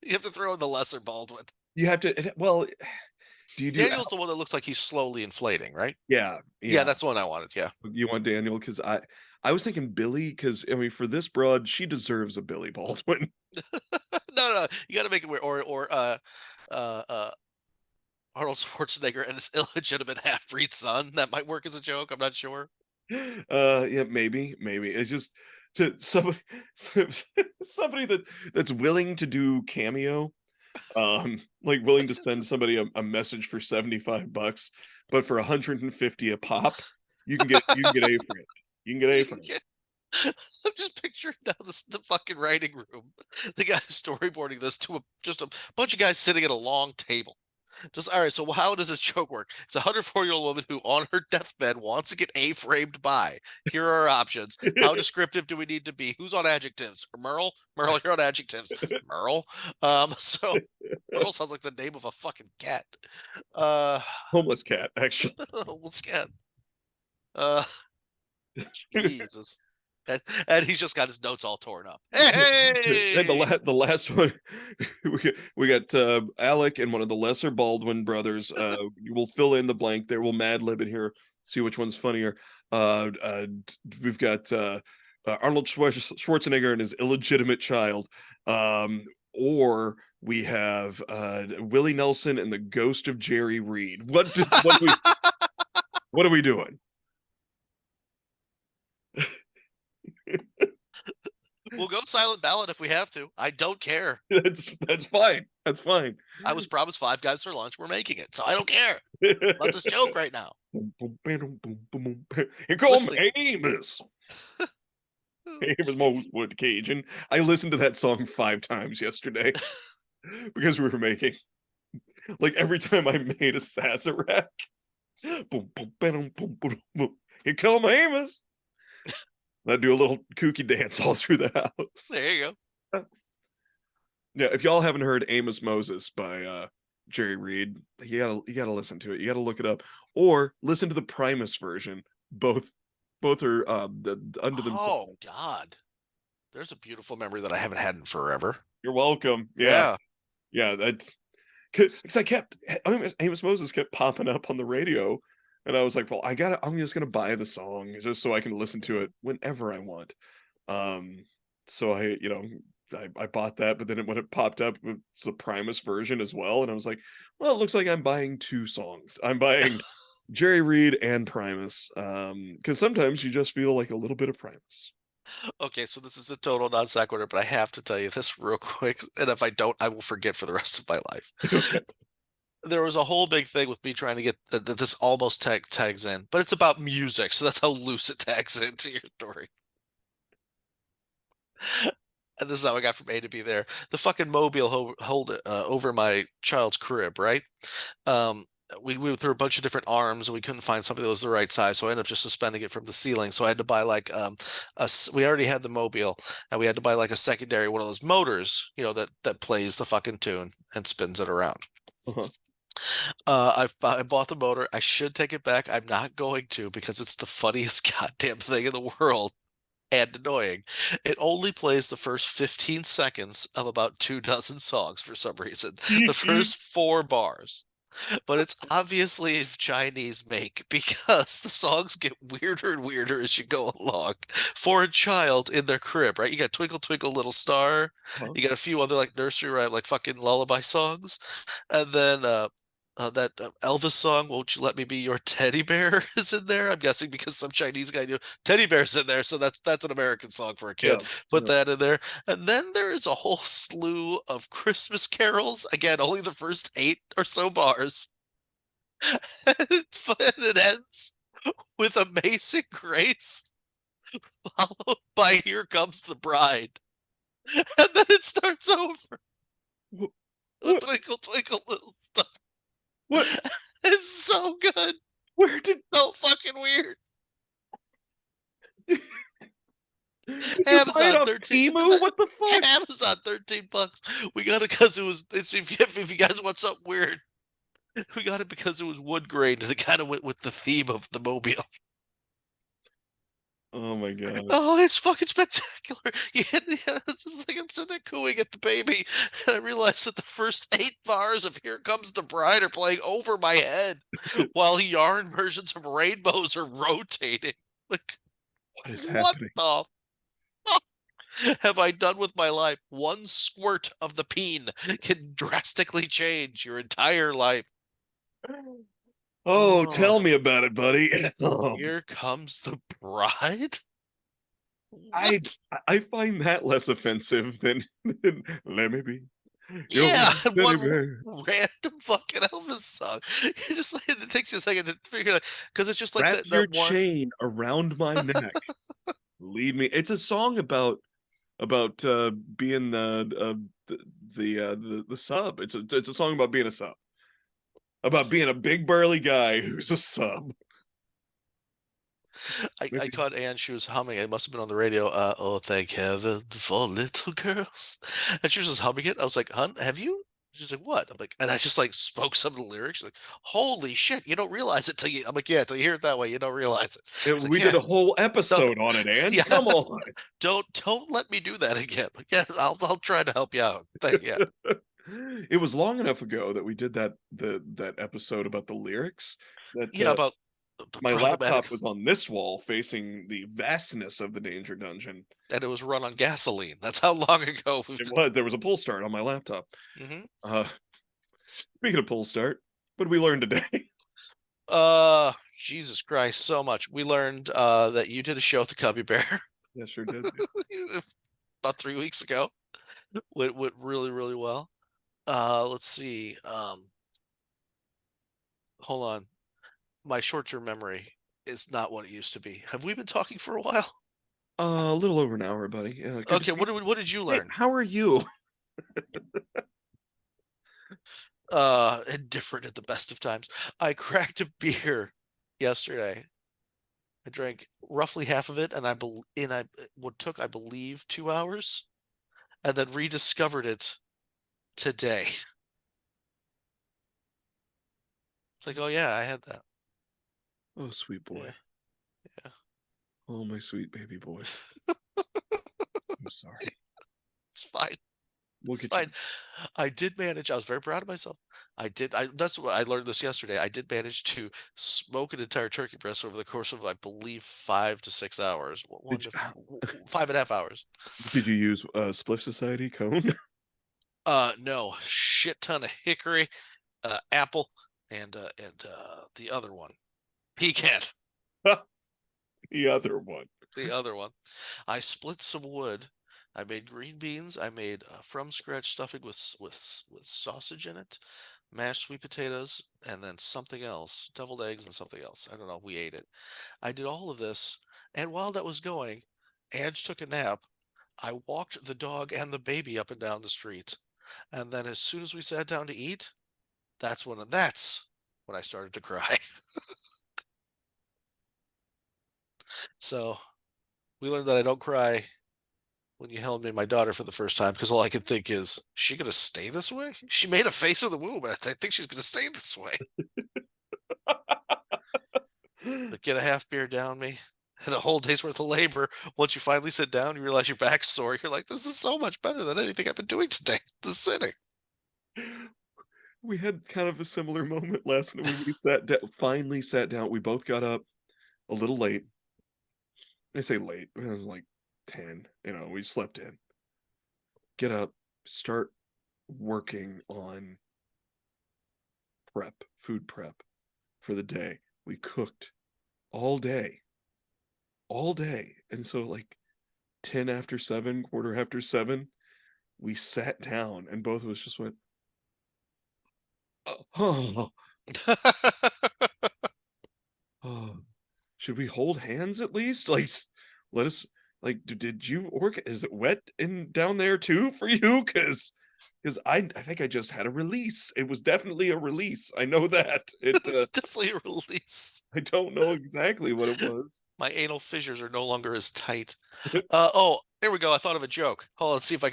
You have to throw in the lesser Baldwin.
You have to. Well, do you do?
Daniel's the one that looks like he's slowly inflating, right?
Yeah,
Yeah,
yeah.
that's the one I wanted. Yeah.
You want Daniel because I was thinking Billy because I mean for this broad she deserves a Billy Baldwin.
No, no, you got to make it weird. Uh, uh, Arnold Schwarzenegger and his illegitimate half-breed son. That might work as a joke. I'm not sure.
Yeah, maybe it's just to somebody somebody that's willing to do cameo, like willing to send somebody a message for 75 bucks, but for 150 a pop, you can get A for it. You can get A
You
for
can
it.
get. I'm just picturing now the fucking writing room. The guy storyboarding this to just a bunch of guys sitting at a long table. Just all right. So how does this joke work? It's a 104-year-old woman who, on her deathbed, wants to get A-framed by. Here are our options. How descriptive do we need to be? Who's on adjectives? Merle. Merle, you're on adjectives. Merle. So Merle sounds like the name of a fucking cat. Uh,
Homeless cat, actually.
let's get. Uh, Jesus. And he's just got his notes all torn up.
And
Hey!
the last one, we got Alec and one of the lesser Baldwin brothers. You will fill in the blank there. We'll Mad Lib it here, see which one's funnier. We've got Arnold Schwarzenegger and his illegitimate child, or we have Willie Nelson and the ghost of Jerry Reed. What are we doing?
We'll go silent ballot if we have to. I don't care.
That's fine. That's fine.
I was promised Five Guys for lunch. We're making it, so I don't care. Let this joke right now.
Here come
Listening to
Amos. Amos Moses wood Cajun. I listened to that song 5 times yesterday because we were making like every time I made a Sazerac. Boom, boom, boom, boom, boom, boom. Here come Amos. And I do a little kooky dance all through the house.
There you
Yeah, if y'all haven't heard Amos Moses by Jerry Reed, you gotta listen to it. You gotta look it up. Or listen to the Primus version. Both are under
Oh
themselves.
God, there's a beautiful memory that I haven't had in forever.
You're welcome. Yeah.
Yeah.
Yeah, that's because I kept Amos Moses kept popping up on the radio, and I was like, well, I'm just gonna buy the song just so I can listen to it whenever I want. Um, so I bought that, but then when it popped up, it's the Primus version as well, and I was like, well, it looks like I'm buying two songs. I'm buying Jerry Reed and Primus, because sometimes you just feel like a little bit of Primus.
Okay, so this is a total non sequitur, but I have to tell you this real quick, and if I don't, I will forget for the rest of my life.
Okay.
There was a whole big thing with me trying to get this almost tags in, but it's about music, so that's how loose it tags into your story. And this is how I got from A to B there. The fucking mobile hold over my child's crib, right? Um, we went through a bunch of different arms and we couldn't find something that was the right size, so I ended up just suspending it from the ceiling. So I had to buy like we already had the mobile, and we had to buy like a secondary one of those motors, that plays the fucking tune and spins it around.
Uh-huh.
I bought the motor. I should take it back. I'm not going to because it's the funniest goddamn thing in the world and annoying. It only plays the first 15 seconds of about 2 dozen songs for some reason. The first four bars. But it's obviously of Chinese make because the songs get weirder and weirder as you go along. For a child in their crib, right? You got Twinkle Twinkle Little Star.
Uh-huh.
You got a few other like nursery rhyme, like fucking lullaby songs. And then that Elvis song, "Won't You Let Me Be Your Teddy Bear" is in there. I'm guessing because some Chinese guy knew Teddy Bear's in there, so that's an American song for a
Yeah.
kid. Put
Yeah.
that in there, and then there is a whole slew of Christmas carols. Again, only the first 8 or so bars, and it ends with "Amazing Grace," followed by "Here Comes the Bride," and then it starts over with
What?
"Twinkle Twinkle Little Star."
What?
It's so good,
Where did
so fucking weird.
did you buy it
Amazon
off
13.
Timu? What the fuck?
Amazon $13. We got it because it was. It's if you guys want something weird, we got it because it was wood grain and it kind of went with the theme of the mobile.
Oh my god.
Oh, it's fucking spectacular. Yeah, it's just like I'm sitting there cooing at the baby, and I realized that the first 8 bars of "Here Comes the Bride" are playing over my head while yarn versions of rainbows are rotating. Like,
What is
what
happening?
the have I done with my life? One squirt of the peen can drastically change your entire life.
Oh,
Oh,
tell me about it, buddy.
here comes the bride?
I
What?
I find that less offensive than "Let Me Be Your
Yeah,
Teddy
one
Bear."
random fucking Elvis song. You just like it takes you a second to figure out because it's just like
Wrap
that
your
one.
chain around my neck. Lead me. It's a song about being the sub. It's a song about being a sub. About being a big burly guy who's a sub.
I caught Anne. She was humming. It must have been on the radio. Oh, thank heaven for little girls. And she was just humming it. I was like, "Hun, have you?" She's like, "What?" I'm like, and I just like spoke some of the lyrics. She's like, "Holy shit, you don't realize it till you." I'm like, "Yeah, till you hear it that way, you don't realize it." It's like,
We
"Yeah,
did a whole
don't,
episode on it, Ann.
yeah,
Come on.
don't let me do that again." Like, yeah, I'll try to help you out. Yeah,
It was long enough ago that we did that episode about the lyrics that
yeah, about the
my
problematic,
laptop was on this wall facing the vastness of the danger dungeon.
and it was run on gasoline. That's how long ago we've
It
been.
was there was a pull start on my laptop.
Mhm.
Uh Speaking of pull start, what did we learn today?
Jesus Christ, so much. We learned that you did a show at the Cubby Bear
Yeah, sure did.
about 3 weeks ago. Went really, really well. Let's see. Hold on. My short-term memory is not what it used to be. Have we been talking for a while?
A little over an hour, buddy. Good to
Okay,
speak.
what did you
Hey,
learn?
how are you?
Indifferent at the best of times. I cracked a beer yesterday. I drank roughly half of it, and I bel and I what took, I believe, 2 hours, and then rediscovered it today. It's like, "Oh, yeah, I had that."
Oh, sweet
Yeah,
boy.
yeah.
Oh, my sweet baby boy. I'm sorry.
It's fine.
We'll
It's
get you.
fine. I did manage. I was very proud of myself. That's what I learned this yesterday. I did manage to smoke an entire turkey breast over the course of, I believe, 5 to 6 hours.
Did
1 to
you,
5.5 hours.
did you use Spliff Society cone?
No, shit ton of hickory, apple, and the other one, pecan.
The other one.
The other one. I split some wood. I made green beans. I made from scratch stuffing with sausage in it, mashed sweet potatoes, and then something else, deviled eggs and something else. I don't know. We ate it. I did all of this, and while that was going, Ange took a nap. I walked the dog and the baby up and down the street, and then as soon as we sat down to eat, that's when I started to cry. So we learned that I don't cry when you held me my daughter for the first time because all I could think is, she gonna stay this way? She made a face in the womb, and I think she's gonna stay this way. But get a half beer down me and a whole day's worth of labor. Once you finally sit down, you realize your backstory. You're like, this is so much better than anything I've been doing today. The sitting.
We had kind of a similar moment last night when we finally sat down. We both got up a little late. I say late. It was like 10. We slept in. Get up, start working on food prep for the day. We cooked all day, all day. And so, like 10 after 7, quarter after 7, we sat down and both of us just went, oh, oh, should we hold hands at least? Like, let us, like, did you work? Is it wet in down there too for you? Because I think I just had a release. It was definitely a release. I know that.
It's definitely a release.
I don't know exactly what it was.
My anal fissures are no longer as tight. Oh, here we go. I thought of a joke. Hold on, let's see if I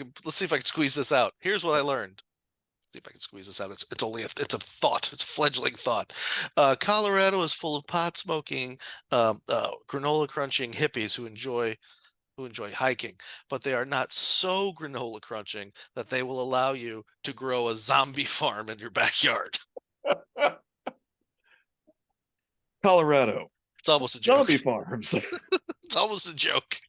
can squeeze this out. Here's what I learned. Let's see if I can squeeze this out. It's only it's a thought. It's a fledgling thought. Colorado is full of pot smoking, granola crunching hippies who enjoy hiking, but they are not so granola crunching that they will allow you to grow a zombie farm in your backyard.
Colorado
It's almost a
zombie
joke.
farms.
It's almost a joke.